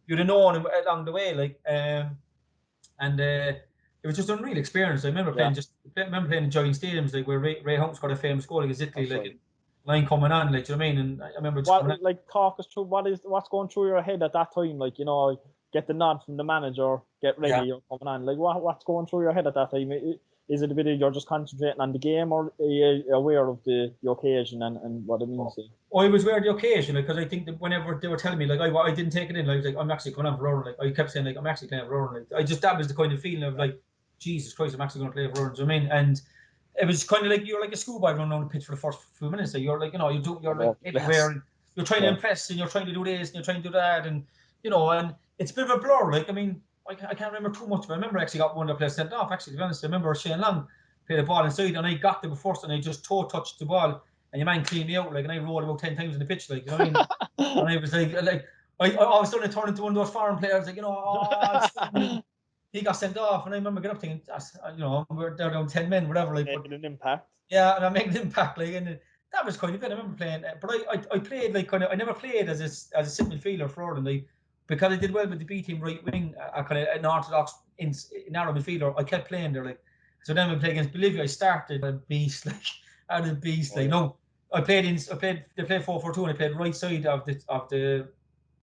you'd have known him along the way, like, and it was just an unreal experience. I remember playing in giant stadiums, like where Ray Hunt got a famous goal against Italy, like line coming on, like, do you know what I mean? And I remember talk us through what's going through your head at that time, like, get the nod from the manager, get ready, you're coming on. Like, what's going through your head at that time? Is it a bit of you're just concentrating on the game, or are you aware of the occasion and what it means? I was aware of the occasion, because I think that whenever they were telling me, like, I didn't take it in. I was like, I'm actually coming on for Ireland. Like, I kept saying, like, I'm actually playing for Ireland. Like, that was the kind of feeling of, like, Jesus Christ, I'm actually going to play for Ireland. Do you know what I mean? And it was kind of like you're like a schoolboy running on the pitch for the first few minutes. So you're like, you're like everywhere, and you're trying to impress, and you're trying to do this, and you're trying to do that, and and it's a bit of a blur. Like, I mean, I can't remember too much, but I remember I actually got one of the players sent off. Actually, to be honest, I remember Shane Long played the ball inside, and I got there first, and I just toe touched the ball, and your man cleaned me out, like, and I rolled about 10 times in the pitch, like, you know what I mean? And I was like, I all of a sudden I turned into one of those foreign players, like, he got sent off, and I remember getting up thinking, we're down 10 men, whatever, like, making an impact. Yeah, and I'm making an impact, like, and that was kind of it. I remember playing, but I played like kind of. I never played as a central midfielder for Ireland. Because I did well with the B team right wing, kind of an orthodox narrow midfielder. I kept playing there like. So then we played against Bolivia. I started a beast like out of beast like. No, I played. They played 4-4-2, and I played right side of the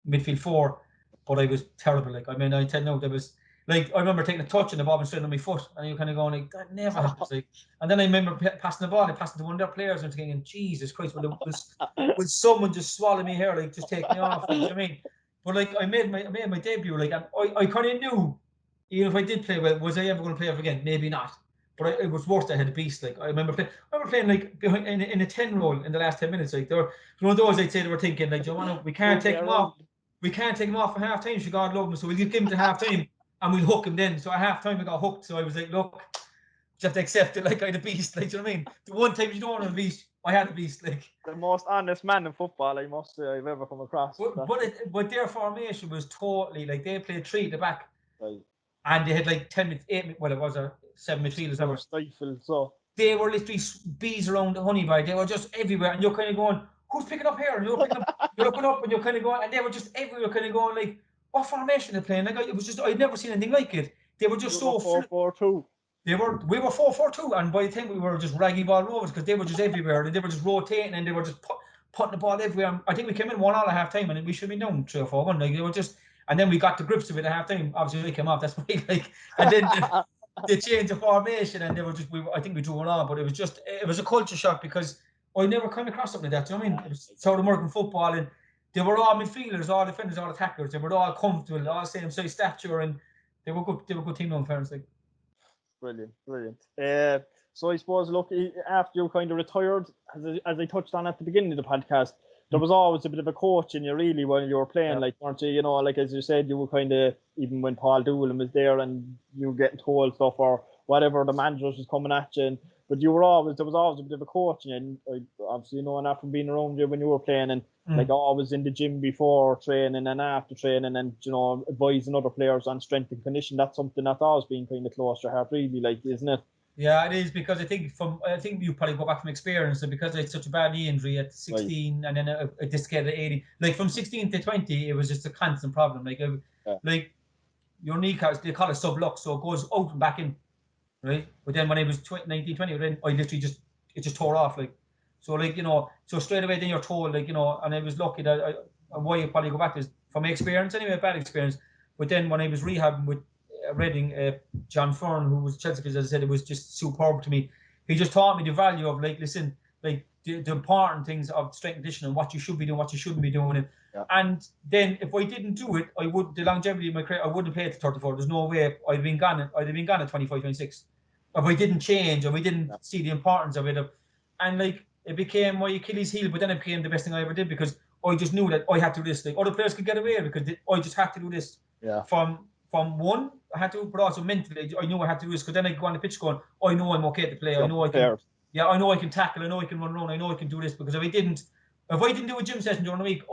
midfield four. But I was terrible. Like I mean, I tell you, there was. Like I remember taking a touch and the ball was straight on my foot, and you're kind of going like that never happens. Like, and then I remember passing the ball, I passed it to one of their players, and thinking, Jesus Christ, will someone just swallow me here, like just take me off? Like, you know what I mean? But like I made my debut, like, and I kind of knew, even if I did play well, was I ever going to play ever again? Maybe not. But it was worth it. I had a beast. Like I remember playing like behind, in a 10 role in the last 10 minutes. Like there were one of those I'd say they were thinking like, we can't take him off. We can't take him off for half time. So God love him. So we'll give him to half time and we'll hook him then. So at half time I got hooked. So I was like, look, you have to accept it. Like I had a beast. Like, do you know what I mean? The one time you don't want a beast, I had a beast. Like the most honest man in football, I must say, I've ever come across. But their formation was totally like they played 3 at the back, right. And they had like 8. Well, it was a 7 midfielders. Stifled, so they were literally bees around the honey bar. They were just everywhere, and you're kind of going, "Who's picking up here?" And you're looking up, and you're kind of going, and they were just everywhere, kind of going like, "What formation are they playing?" Like it was just I'd never seen anything like it. They were just so 4-4-2. We were 4-4-2, and by the time we were just raggy ball rovers because they were just everywhere, and they were just rotating, and they were just putting the ball everywhere. And I think we came in 1-1 at half time, and we should be down 3 or 4-1. Like they were just, and then we got to grips with it at half time. Obviously, they came off. That's why, like, and then they changed the formation, and they were just. I think we drew 1-1, but it was a culture shock because I never come across something like that. Do you know what I mean? It was South American football, and they were all midfielders, all defenders, all attackers. They were all comfortable, all same size stature, and they were good. They were good team, in fairness, like. Brilliant. So I suppose, look, after you kind of retired, as I touched on at the beginning of the podcast, there was always a bit of a coach in you, really, when you were playing, like, weren't you? You know, like, as you said, you were kind of, even when Paul Doolan was there and you were getting told stuff or whatever, the managers was coming at you, but there was always a bit of a coach in you, and obviously, you know, that from being around you when you were playing, and like always in the gym before training and after training, and, you know, advising other players on strength and condition. That's something that's always been kind of close to your heart, really, like, isn't it? Yeah, it is, because I think you probably go back from experience, and because I had such a bad knee injury at 16, right. And then I dislocated at 18. Like from 16 to 20, it was just a constant problem. Like like your kneecap, they call it sublux, so it goes out and back in, right? But then when I was 19, 20, then I literally just tore off, like. So like, you know, so straight away then you're told, like, you know, and I was lucky that why you probably go back is from my experience anyway, a bad experience. But then when I was rehabbing with Reading, John Fern, who was Chelsea, as I said, it was just superb to me. He just taught me the value of, like, listen, like the important things of strength and conditioning and what you should be doing, what you shouldn't be doing. And then if I didn't do it, the longevity of my career, I wouldn't play to 34. There's no way I'd have been gone at 25, 26. If I didn't change, or we didn't see the importance of it. And like, it became my Achilles heel, but then it became the best thing I ever did, because I just knew that I had to do this. Like, other players could get away because I just had to do this. Yeah. From one, I had to, but also mentally, I knew I had to do this, because then I go on the pitch going, I know I'm okay to play. I know I can. Yeah, I know I can tackle. I know I can run around. I know I can do this, because if I didn't do a gym session during the week,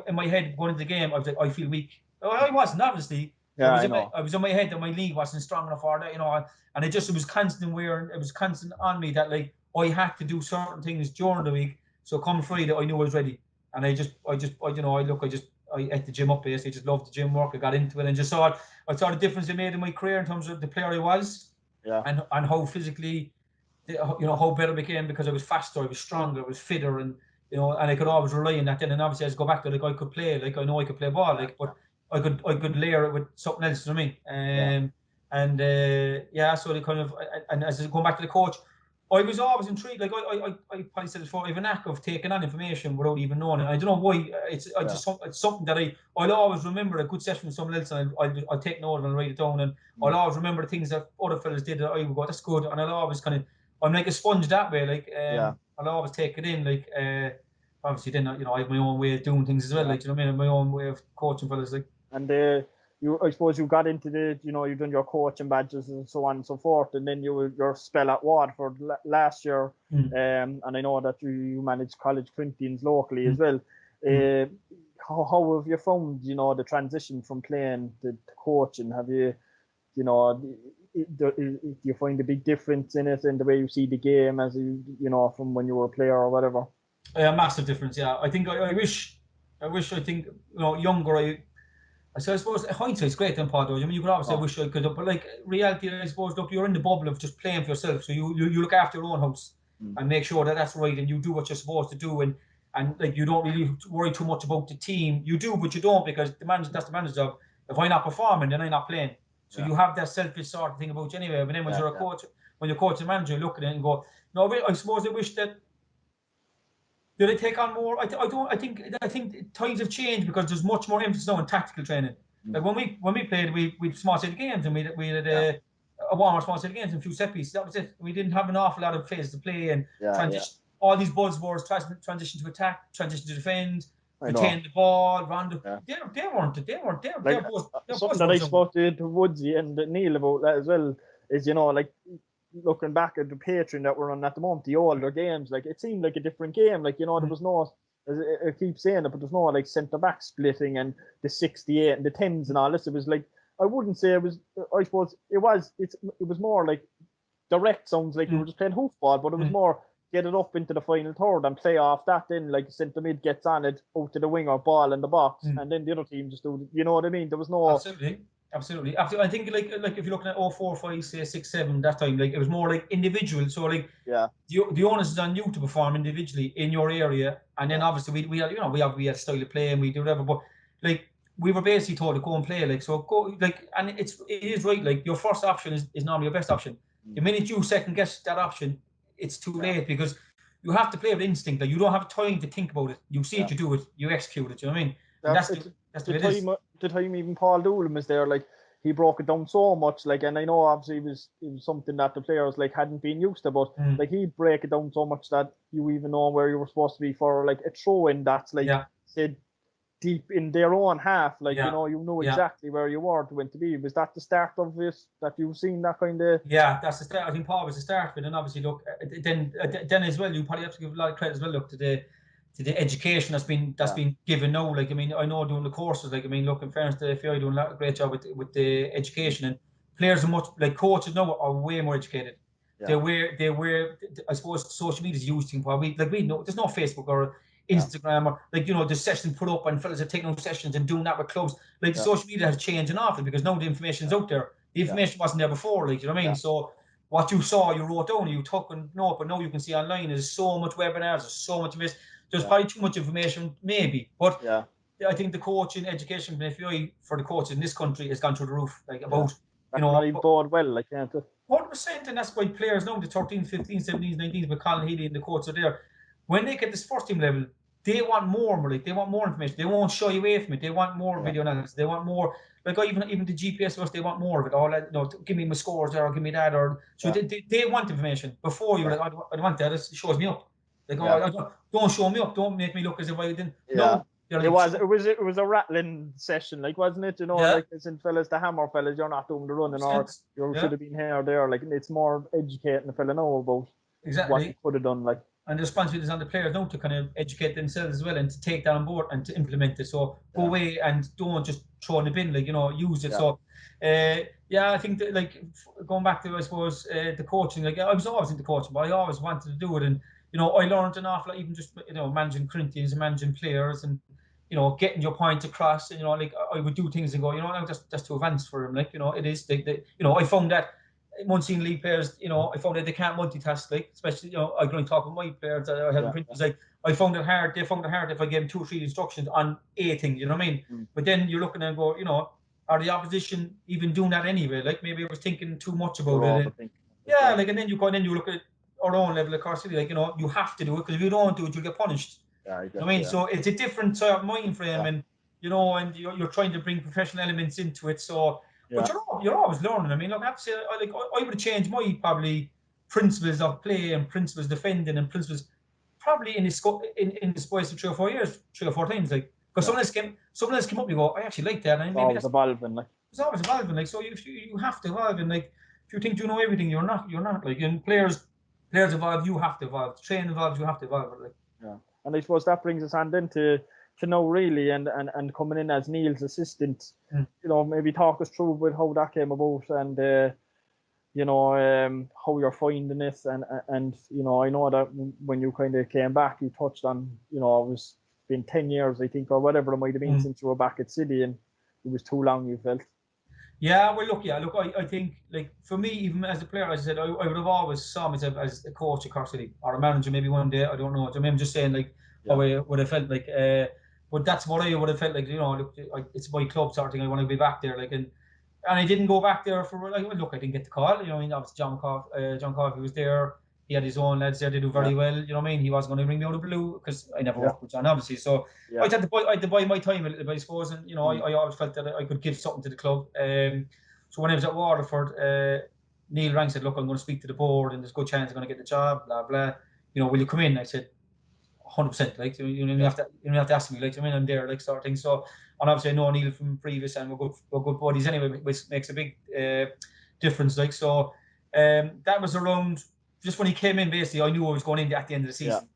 in my head going into the game, I was like, I feel weak. I wasn't, obviously. Yeah, I was in my head that my league wasn't strong enough for that, you know, and it was constant wear. It was constant on me that, like, I had to do certain things during the week. So come Friday, I knew I was ready, and I ate the gym up, basically. I just loved the gym work. I got into it and just saw the difference it made in my career in terms of the player I was, and how physically, you know, how better I became, because I was faster, I was stronger, I was fitter, and, you know, and I could always rely on that. Then, and obviously, as I go back to, like, I could play, like, I know I could play ball, like, but I could layer it with something else. You know what I mean? So they kind of, and as I go back to the coach, I was always intrigued. Like I probably said it before, I have a knack of taking on information without even knowing it. I don't know why. It's something that I'll always remember a good session with someone else, and I'll take note of it and write it down, and I'll always remember the things that other fellas did that I would go, that's good, and I'll always I'm like a sponge that way. Like I'll always take it in. Like obviously then, you know, I have my own way of doing things as well. Like, you know what I mean? My own way of coaching fellas. Like. And I suppose you got into you've done your coaching badges and so on and so forth, and then your spell at Waterford last year, and I know that you managed College Corinthians locally as well. How have you found, the transition from playing to coaching? Have you, do you find a big difference in it in the way you see the game as you know from when you were a player or whatever? Massive difference. Yeah, I think I wish I think younger. So I suppose hindsight's great in Pod. I mean, you could obviously wish I could, but like reality, I suppose, look, you're in the bubble of just playing for yourself. So you look after your own house and make sure that that's right, and you do what you're supposed to do, and like you don't really worry too much about the team. You do, but you don't, because that's the manager's job. If I'm not performing, then I'm not playing. So you have that selfish sort of thing about you anyway. But then when you're a coach, when you're coach and manager, you look at it and go, no, I suppose I wish that. Did I take on more? I think times have changed because there's much more emphasis now on tactical training. Like when we played, we small city games and we had a warm small city games and a few set pieces. That was it. We didn't have an awful lot of phases to play and transition. All these buzzwords: transition to attack, transition to defend, retain the ball, round. They weren't. They're something that I spoke to Woodsy and Neil about that as well is like. Looking back at the Patreon that we're on at the moment, the older games, like it seemed like a different game. Like there was no, I keep saying it, but there's no like centre back splitting and the 68 and the 10s and all this. It was like I wouldn't say it was. I suppose it was. It was more like direct. Sounds like you were just playing hoofball, but it was more get it up into the final third and play off that. Then like centre mid gets on it out to the winger, ball in the box, and then the other team just do. You know what I mean? There was no. Absolutely. I think like if you're looking at 04, 5, 6, 7 that time, like it was more like individual. So like the onus is on you to perform individually in your area, and then obviously we had we had style of play and we do whatever, but like we were basically told to go and play, like so go like, and it is right, like your first option is normally your best option. The minute you second guess that option, it's too late, because you have to play with instinct. Like you don't have time to think about it. You see it, you do it, you execute it. You know what I mean? That's the way it is. The time even Paul Doolin was there, like he broke it down so much, like, and I know obviously it was something that the players like hadn't been used to, but like he'd break it down so much that you even know where you were supposed to be for like a throw in that's like said deep in their own half, like you know exactly where you were going to be. Was that the start of this that you've seen that kind of? Yeah, that's the start. I think Paul was the start of it, and obviously look then as well. You probably have to give a lot of credit as well. Look to the education that's been given now. Like I mean, I know doing the courses. Like I mean, look, in fairness to the FAI, doing a great job with the education, and players are much like coaches now are way more educated. Yeah. They were. I suppose social media is used thing. We know there's no Facebook or Instagram or like the session put up and fellas are taking on sessions and doing that with clubs. Like the social media has changed an awful, because now the information is out there. The information wasn't there before. Like you know what I mean. So what you saw, you wrote down, you took and note, but now you can see online. There's so much webinars. There's so much of There's probably too much information, maybe, but I think the coaching education for the coaches in this country has gone through the roof. Like about bought well, like 100%, and that's why players now, the 13, 15, 17, 19, but Colin Healy and the coach are there. When they get this first team level, they want more. Like they want more information. They won't shy away from it. They want more video analysis. They want more. Like even the GPS was, they want more of it. All that, give me my scores there, or give me that, or so they want information. Before you were like, I want that. It shows me up. Like don't show me up. Don't make me look as if I didn't. No. Like, it was a rattling session, like, wasn't it? Like as in fellas, the hammer fellas, you're not doing the running, or you should have been here or there. Like it's more educating the fella know about what he could have done. Like, and the responsibility is on the players now to kind of educate themselves as well and to take that on board and to implement it. So go away and don't just throw in the bin, like use it. So I think that, like, going back to, I suppose, the coaching, like I was always into coaching, but I always wanted to do it, and I learned an awful lot, even just managing Corinthians and managing players and getting your point across, and like I would do things and go, that's too advanced for him. Like it is. I found that Muncie League players, I found that they can't multitask. Like especially, I can only talk with my players that I had in Corinthians. Like I found it hard. They found it hard if I gave them 2 or 3 instructions on a thing. You know what I mean? But then you're looking and go, are the opposition even doing that anyway? Like maybe I was thinking too much about it. Like, and then you go and then you look at our own level of Cork City. Like you have to do it, because if you don't do it, you'll get punished. So it's a different sort of mind frame, and and you're trying to bring professional elements into it. So, but you're always learning. I mean, look, I have to say, I would have changed my probably principles of play and principles defending and principles probably in the space of 3 or 4 years, 3 or 4 times. Like, because someone else came up and you go, I actually like that. And maybe it's evolving. Like, it's always evolving. Like, so you have to evolve, and like if you think you know everything, you're not. Like, and players evolve, you have to evolve. Train evolves, you have to evolve. Like, and I suppose that brings us on then to know really, and coming in as Neil's assistant, maybe talk us through with how that came about, and how you're finding this, and I know that when you kind of came back, you touched on, it was been 10 years, I think, or whatever it might have been since you were back at City, and it was too long, you felt. Yeah, well, look, I think, like, for me, even as a player, as I said, I would have always saw myself as a coach at Cork City, or a manager maybe one day, I don't know. I mean, I'm just saying, like, how I would have felt, like, but that's what I would have felt like, look, it's my club sort of thing, I want to be back there, like, and I didn't go back there for, like, look, I didn't get the call, I mean, obviously John Coffey was there, he had his own lads there, they do very well, you know what I mean, he wasn't going to ring me out of the blue, because I never worked with John, obviously, so I had to buy my time a little bit, I suppose, and, I always felt that I could give something to the club. So when I was at Waterford, Neil Rang said, look, I'm going to speak to the board, and there's a good chance I'm going to get the job, blah, blah, will you come in? I said, 100%, like, you don't have to ask me, like, I'm there, like, sort of thing. So, and obviously I know Neil from previous, and we're good buddies anyway, which makes a big difference, like. So that was around, just when he came in, basically, I knew I was going in at the end of the season.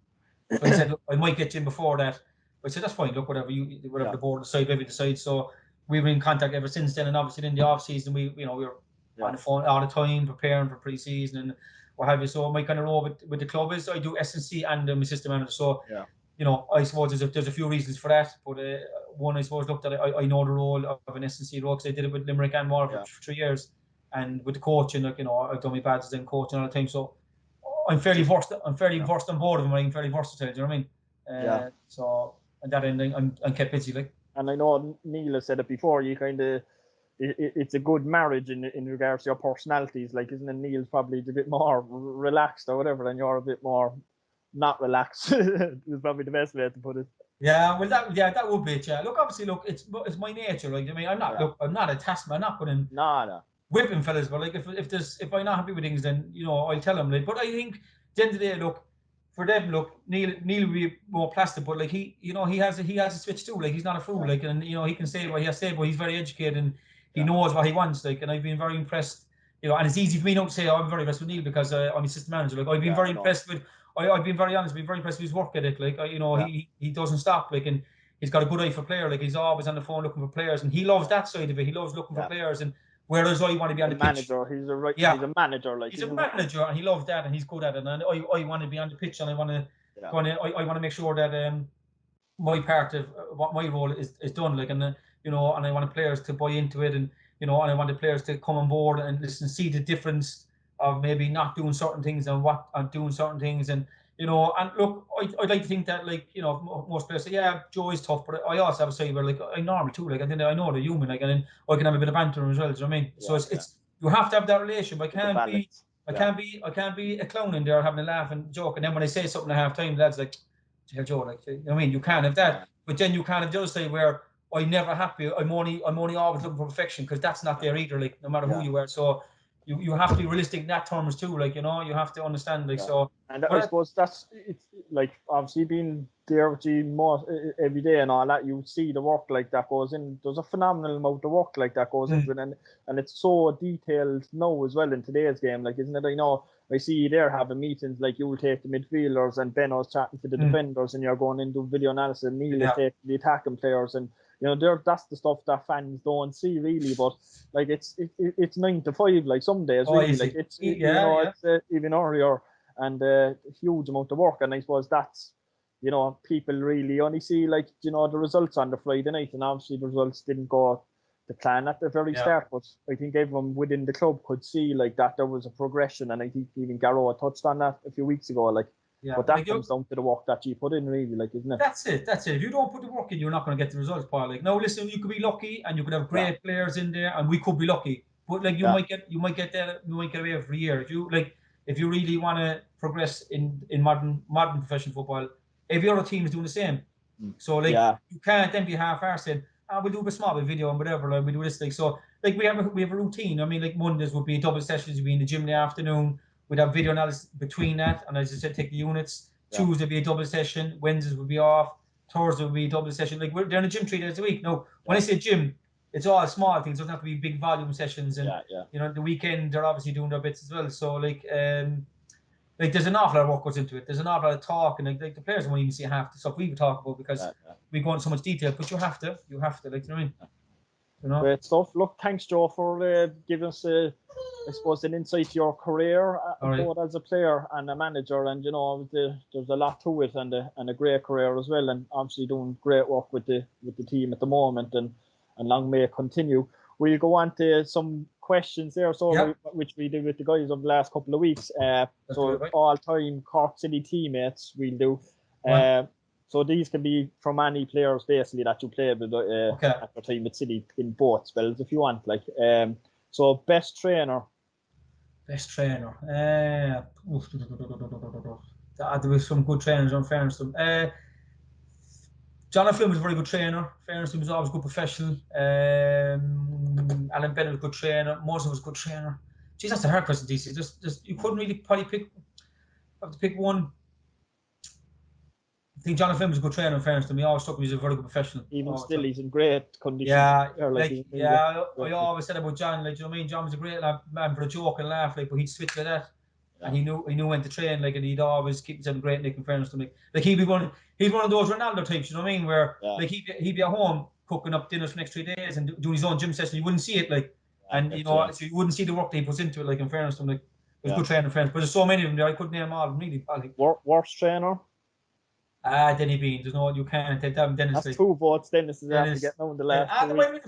So I said, look, I might get you in before that. I said, that's fine, look, whatever the board decides, whatever you decide. So we've been in contact ever since then, and obviously in the off season, we were on the phone all the time, preparing for pre-season and what have you. So my kind of role with the club is I do S&C and I'm assistant manager. So I suppose there's a few reasons for that, but one, I suppose, look, that I know the role of an S&C role, because I did it with Limerick and Waterford for 3 years, and with the coaching, like, I've done my badges and coaching all the time, so I'm fairly versed on board of them. I'm fairly versatile, do you know what I mean? So at that end, I'm kept busy, like. And I know Neil has said it before, you kind of, it's a good marriage in regards to your personalities, like, isn't it? Neil's probably a bit more relaxed or whatever, and you're a bit more not relaxed. Is probably the best way to put it. Yeah, well, that would be it. Yeah, look, obviously, look, it's my nature. Like, I mean, I'm not a taskman. I'm not going to whipping fellas, but like, if I'm not happy with things, then I'll tell them. Like, but I think at the end of the day, look, for them, look, Neil will be more plastic, but like, he has a switch too. Like, he's not a fool. Like, and he can say what he has to say, but he's very educated and he knows what he wants. Like, and I've been very impressed. And it's easy for me not to say, I'm very impressed with Neil, because I'm assistant manager. Like, I've been very impressed with. I've been very honest, been very impressed with his work ethic. Like, he doesn't stop. Like, and he's got a good eye for player. Like, he's always on the phone looking for players, and he loves that side of it. He loves looking for players, and whereas I want to be on the pitch. Manager, he's a manager. Like, he's a manager, and he loves that, and he's good at it. And I want to be on the pitch, and I want to make sure that my part of what my role is done. Like, and and I want the players to buy into it, and and I want the players to come on board and listen, see the difference of maybe not doing certain things and doing certain things, and and look, I'd like to think that, like, most players say, yeah, Joe is tough, but I also have a side where, like, I'm normal too, like, and then I know they're human, like, and then I can have a bit of banter as well, do you know what I mean? So it's you have to have that relationship. I can't be a clown in there having a laugh and joke, and then when I say something at half time, the lads like, Joe, like, you know what I mean? You can't have that, but then you can't have the other side where I'm never happy. I'm only always looking for perfection, because that's not there either. Like, no matter who you are, so you have to be realistic in that terms too. Like, you have to understand. Like, so. And I suppose it's like, obviously being there with you more every day and all that, you see the work like that goes in. There's a phenomenal amount of work like that goes into it, and it's so detailed now as well in today's game. Like, isn't it? I know I see you there having meetings, like, you will take the midfielders and Benno's chatting to the defenders, and you're going into video analysis, and Neil is taking the attacking players, and that's the stuff that fans don't see really. But like, it's 9 to 5, like, some days really. Like, it's it's even earlier, and a huge amount of work. And I suppose that's, people really only see, like, the results on the Friday night, and obviously the results didn't go to plan at the very start, but I think everyone within the club could see, like, that there was a progression, and I think even Garrow touched on that a few weeks ago, like. But that comes down to the work that you put in, really, like, isn't it? That's it. If you don't put the work in, you're not going to get the results, Paul. Like, no, listen, you could be lucky, and you could have great players in there, and we could be lucky, but like, you might get away every year if you really want to progress in modern professional football. Every other team is doing the same, so like, you can't then be half-arsed saying, we'll do a small video and whatever, like, we do this, like, so like, we have a routine. I mean, like, Mondays would be double sessions, we'd be in the gym in the afternoon. We'd have video analysis between that, and as I said, take the units. Tuesday would be a double session. Wednesdays would be off. Thursday would be a double session. Like, we're in the gym 3 days a week. Now, when I say gym, it's all small things. It doesn't have to be big volume sessions. And the weekend they're obviously doing their bits as well. So like there's an awful lot of work goes into it. There's an awful lot of talk, and like the players won't even see half the stuff we would talk about, because we go into so much detail. But you have to, like, you know what I mean? Great stuff. Look, thanks, Joe, for giving us I suppose, an insight to your career, Right. both as a player and a manager, and there's a lot to it, and a great career as well, and obviously doing great work with the team at the moment, and long may it continue. We'll go on to some questions there, which we did with the guys over the last couple of weeks. All-time Cork City teammates we'll do. So these can be from any players basically that you played with at your time at City in both spells if you want. So best trainer. Best trainer. There was some good trainers on fairness to them. John Flynn was a very good trainer. Fairness to him, was always a good professional. Alan Bennett was a good trainer. Moser was a good trainer. Jeez, that's a hard question, DC. Just you couldn't really probably have to pick one. I think John Flynn was a good trainer. In fairness to me, always struck me as a very good professional. Even still, he's in great condition. I always said about John, you know what I mean. John was a great man for a joke and laugh, but he'd switch to that, and he knew when to train, and he'd always keep himself in great nick. In fairness to me, he's one of those Ronaldo types, you know what I mean, where he'd be at home cooking up dinners for the next 3 days and doing his own gym session. You wouldn't see it, so you wouldn't see the work that he puts into it. In fairness to him, it was a good trainer, in fairness. But there's so many of them there, I couldn't name all of them really. Worst trainer. Denny Bean. There's no, you can't take that. Dennis. That's 2 votes. Dennis is after getting on the last. There might be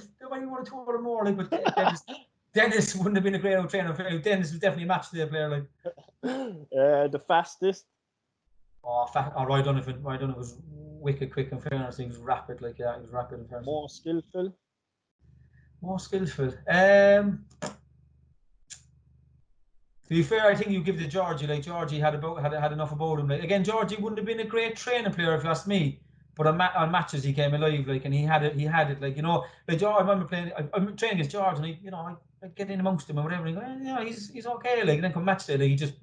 1 or 2 or more, but Dennis wouldn't have been a great old trainer. Dennis was definitely a match day player. The fastest. Roy Donovan. Roy Donovan was wicked quick. In fairness, he was rapid. He was rapid. In fairness. More skillful. To be fair, I think you give it to Georgie. Georgie had enough about him. Again, Georgie wouldn't have been a great training player if you asked me. But on matches he came alive, and he had it. George, I remember I'm training against George, and I get in amongst him or whatever. And he goes, he's okay. And then come match day, he just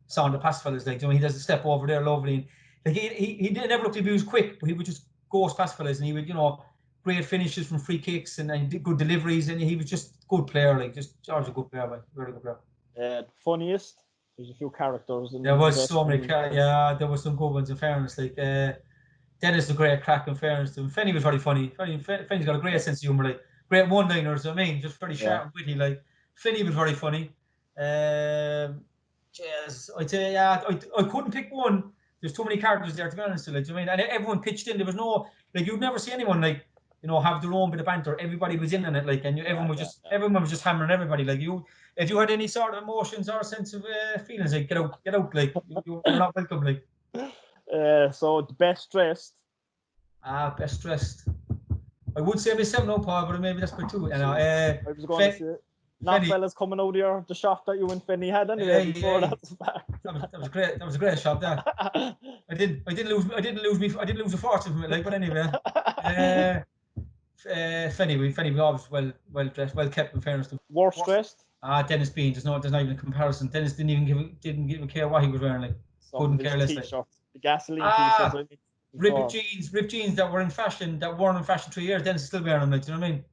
sounded past fellas. He does a step over there, lovely. And he never looked like he was quick, but he would just ghost past fellas, and he would, great finishes from free kicks and good deliveries, and he was just a good player. George, a good player, very good player. Funniest. There's a few characters. There was so many. There was some good ones. In fairness, Dennis, the great crack. In fairness to him, Fenny was very funny. Fenny's got a great sense of humor. Great one-liners. Just very sharp and witty. Fenny was very funny. Yes, I'd say I couldn't pick one. There's too many characters there to be honest. And everyone pitched in. There was no you'd never see anyone have their own bit of banter. Everybody was in on it, and everyone was just hammering everybody. If you had any sort of emotions or sense of feelings, get out, you're not welcome. So the best dressed. Best dressed. I would say myself, no, Paul, but maybe that's by 2. I was going to say, not fellas coming out of the shot that you and Fenny had anyway. That was great. That was a great shot. There. I didn't lose a fortune from it. But anyway. Fenny was always well dressed, well kept. In fairness to worst dressed. Dennis Bean. There's not even a comparison. Dennis didn't even care what he was wearing. Couldn't care less. The gasoline t-shirts. Ripped jeans that were in fashion, that weren't in fashion 3 years. Dennis is still wearing them. Do you know what I mean?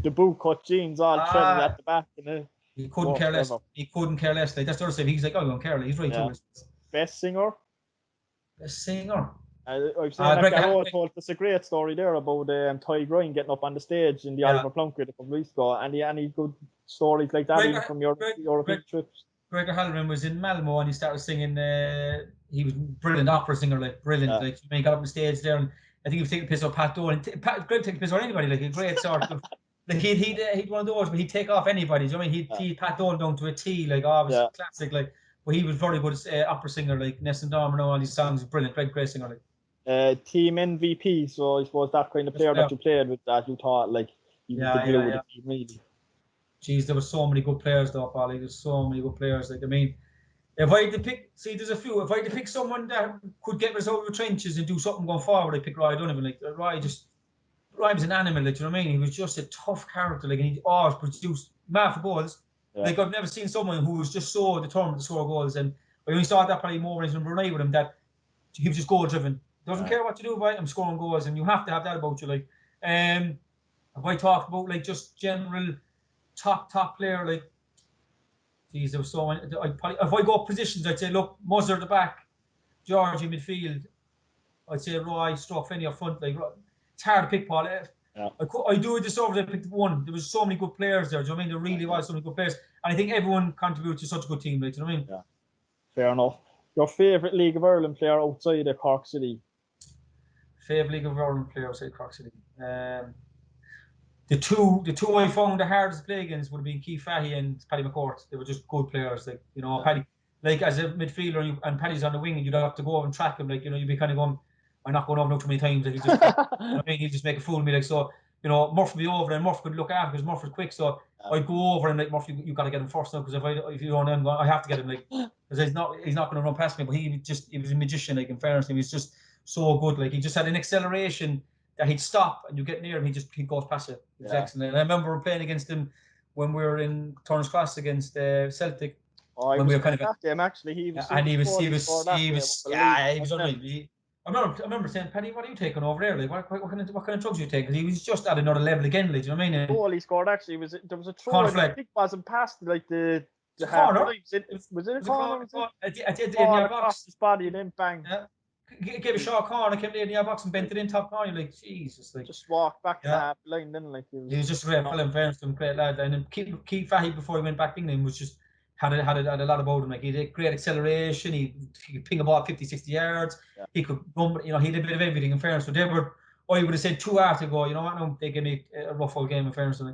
The boot cut jeans all treaded at the back. He couldn't care less. He couldn't care less. That's the other side. He's I don't care. He's right too. Best singer. I've seen Garrod told us a great story there about Ty Grine getting up on the stage in the Oliver Plunkett a couple of weeks ago. Any good stories like that from your European trips? Gregor Halloran was in Malmo and he started singing. He was a brilliant opera singer, brilliant. He got up on the stage there, and I think he was taking the piss on Pat Dolan. Greg took the piss on anybody, a great sort of. He'd one of those, but he'd take off anybody. Do you know what I mean? He'd Pat Dolan down to a T, obviously classic, But he was very good as opera singer, Nessun Dorma, all these songs, brilliant, great singer, Team MVP, so I suppose that kind of player that you played with, that you thought you could deal with the team really. Jeez, there were so many good players though, Polly. There's so many good players. If I had to pick, there's a few. If I had to pick someone that could get us out of the trenches and do something going forward, I'd pick Roy Donovan. Roy was an animal. You know what I mean? He was just a tough character. And he always produced massive goals. I've never seen someone who was just so determined to score goals. And I only saw that probably more when he was in Brunei with him, that he was just goal driven. Doesn't care what to do, I'm scoring goals, and you have to have that about you. If I talk about just general top player, geez, there was so many. If I go positions, I'd say Moser at the back, Georgie midfield. I'd say Roy, Fenny up front. It's hard to pick, Paul. Yeah. I do deserve that I picked one. There was so many good players there. Do you know what I mean? There really was so many good players, and I think everyone contributed to such a good team. Like, do you know what I mean? Yeah. Fair enough. Your favourite League of Ireland player outside of Cork City? Favourite League of Ireland player outside Cork City. The two I found the hardest to play against would have been Keith Fahey and Paddy McCourt. They were just good players. Like, you know, Paddy, like as a midfielder, and Paddy's on the wing, and you'd have to go over and track him. Like, you know, you'd be kind of going, I'm not going over now too many times. Like, you just, you know what I mean? He'd just make a fool of me. Like, so, you know, Murph would be over, and Murph could look after because Murph was quick. So I'd go over and like, Murph, you got to get him first now, because if you don't, I have to get him. Like, because he's not going to run past me. But he was a magician. Like, in fairness, he was just so good. Like, he just had an acceleration that he'd stop and you get near him, he goes past you. It's excellent. And I remember playing against him when we were in Turner's Cross against Celtic. When we were kind of that game actually. He was unreal. I remember saying, Paddy, what are you taking over there? Like, what kind of drugs you take? Because he was just at another level again. Like, do you know what I mean? The goal he scored actually there was a throw. I think wasn't past like the corner. Was it a corner? At the end of the box, his body, and then bang. Yeah. Gave a short corner, came in the box and bent it in top corner. You're like, Jesus, like just walked back to the half line, didn't like he was just a great film, fairness to him, great lad. And then Keith Fahey before he went back to England was just had a lot about him. Like, he had great acceleration, he could ping a ball 50-60 yards, he could run, you know, he did a bit of everything, in fairness. So they were, I would have said 2 hours ago, you know what, no, they gave me a rough old game, in fairness to me.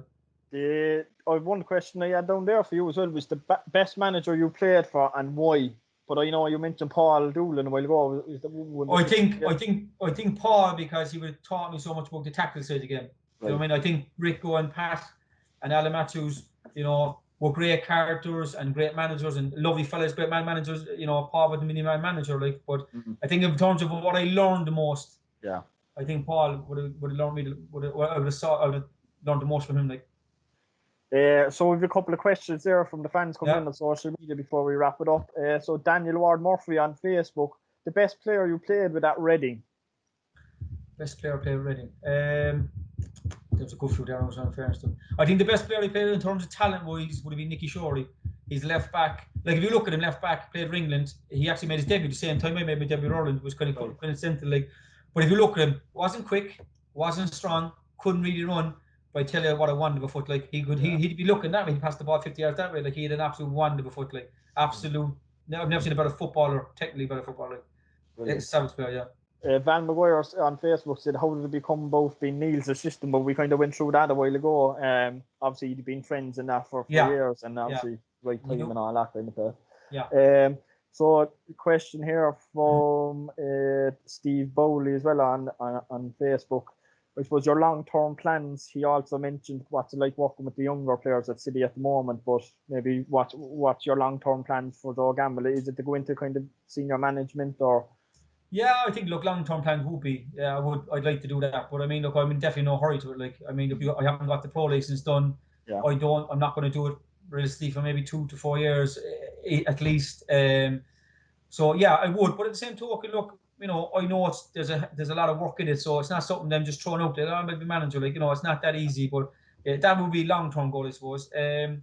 I have one question I had down there for you as well. Was the best manager you played for, and why? But I know you mentioned Paul Doolan a while ago. I think Paul, because he would have taught me so much about the tactical side of the game. Right. You know what I mean? I think Rico and Pat and Alan Matthews, you know, were great characters and great managers and lovely fellas, great managers. You know, Paul was a mini-man manager, like. But I think in terms of what I learned the most, I think Paul would have learned me. I would have learned the most from him, like. So we have a couple of questions there from the fans coming in on social media before we wrap it up. So Daniel Ward Murphy on Facebook, the best player you played with at Reading? Best player I played with Reading? There's a good few there, in fairness to him. I think the best player I played in terms of talent-wise would have been Nicky Shorey. He's left back. Like, if you look at him, left back, played for England. He actually made his debut the same time I made my debut in Ireland. It was kind of central, like. But if you look at him, wasn't quick, wasn't strong, couldn't really run. But I tell you what, a wonderful foot. Like, he'd be looking that way. He'd pass the ball 50 yards that way. Like, he had an absolute wonderful foot. Like, absolute. I've never seen a better footballer, technically better footballer. It's savage player, Van McGuire on Facebook said, how did it become both being Neil's assistant? But we kind of went through that a while ago. Obviously, you'd been friends in that for 4 years, and obviously, right time and all that kind of stuff. Yeah. So, a question here from Steve Bowley as well on Facebook. I suppose your long-term plans. He also mentioned what's it like working with the younger players at City at the moment, but maybe what's your long-term plans for Joe Gamble? Is it to go into kind of senior management or? Yeah, I think long-term plans would be. Yeah, I'd like to do that, but I mean, look, I'm in definitely no hurry to it. Like, I mean, I haven't got the pro license done. Yeah. I'm not going to do it realistically for maybe 2 to 4 years at least. So yeah, I would, but at the same token, look. You know, I know there's a lot of work in it, so it's not something them just throwing out there. I'm going to be manager, like, you know, it's not that easy. But that would be a long-term goal, I suppose. To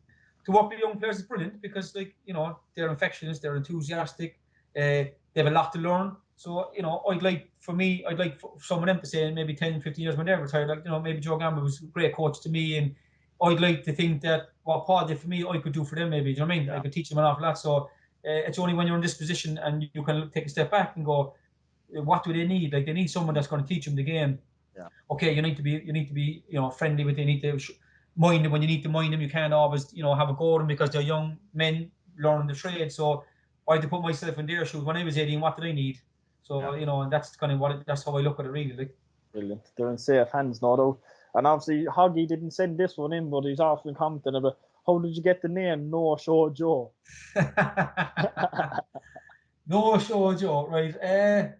work with young players is brilliant because, like, you know, they're infectious, they're enthusiastic, they have a lot to learn. So, you know, I'd like some of them to say in maybe 10, 15 years when they're retired, like, you know, maybe Joe Gamble was a great coach to me, and I'd like to think that what Paul did for me, I could do for them. Maybe, do you know what I mean? Yeah. I could teach them an awful lot. So it's only when you're in this position and you can take a step back and go, what do they need? Like, they need someone that's going to teach them the game. Yeah. Okay, you need to be, you know, friendly with them. You need to mind them when you need to mind them. You can't always, you know, have a go at them because they're young men learning the trade. So I had to put myself in their shoes. When I was 18, what did I need? So you know, and that's kind of that's how I look at it, really. Like, brilliant. They're in safe hands, no doubt. And obviously, Hoggy didn't send this one in, but he's often commenting about how did you get the name No Show Joe? No Show Joe, right?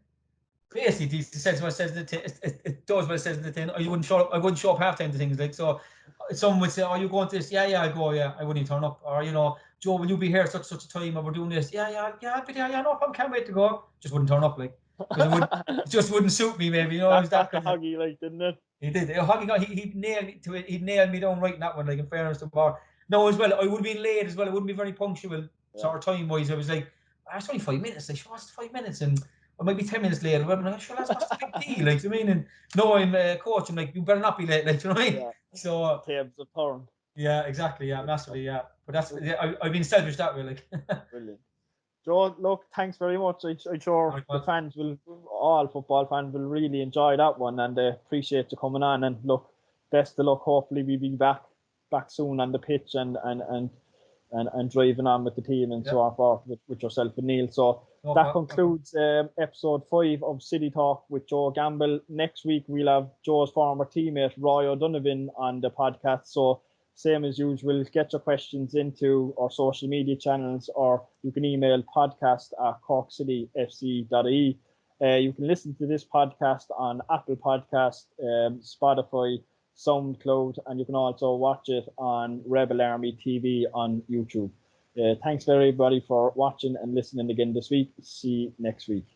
Basically, it says what it says in the tin. It does what it says in the tin. I wouldn't show up half time to things, like, so. Someone would say, "Oh, you going to this?" Yeah, I go. Yeah, I wouldn't even turn up. Or, you know, Joe, will you be here at such a time? Or we're doing this. Yeah, I'll be there. Yeah, no problem. Can't wait to go. Just wouldn't turn up, like, because it just wouldn't suit me. Maybe, you know. That's the Hoggy, like, didn't it? He did. Hoggy he nailed me to it. He nailed me down right in that one. Like, in fairness to him. No, as well. I would have been late as well. I wouldn't be very punctual. Sort of time wise, I was like, it's only 5 minutes. Like, what's 5 minutes? And I might be 10 minutes later, but I'm like, sure, that's what's the big deal, like, you know what I mean? And no, I'm a coach, I'm like, you better not be late, like, you know what I mean? Yeah. So, Tabs of turn. yeah, exactly, yeah, massively, yeah. But that's, I've been selfish that way, like. Brilliant. Joe, look, thanks very much. I'm sure the fans all football fans will really enjoy that one, and appreciate you coming on. And look, best of luck. Hopefully, we'll be back soon on the pitch and driving on with the team and so on forth with yourself and Neil. So that concludes episode 5 of City Talk with Joe Gamble. Next week we'll have Joe's former teammate Roy O'Donovan on the podcast. So same as usual, get your questions into our social media channels, or you can email podcast@corkcityfc.ie. You can listen to this podcast on Apple Podcast, Spotify, SoundCloud, and you can also watch it on Rebel Army TV on YouTube. Thanks everybody for watching and listening again this week. See you next week.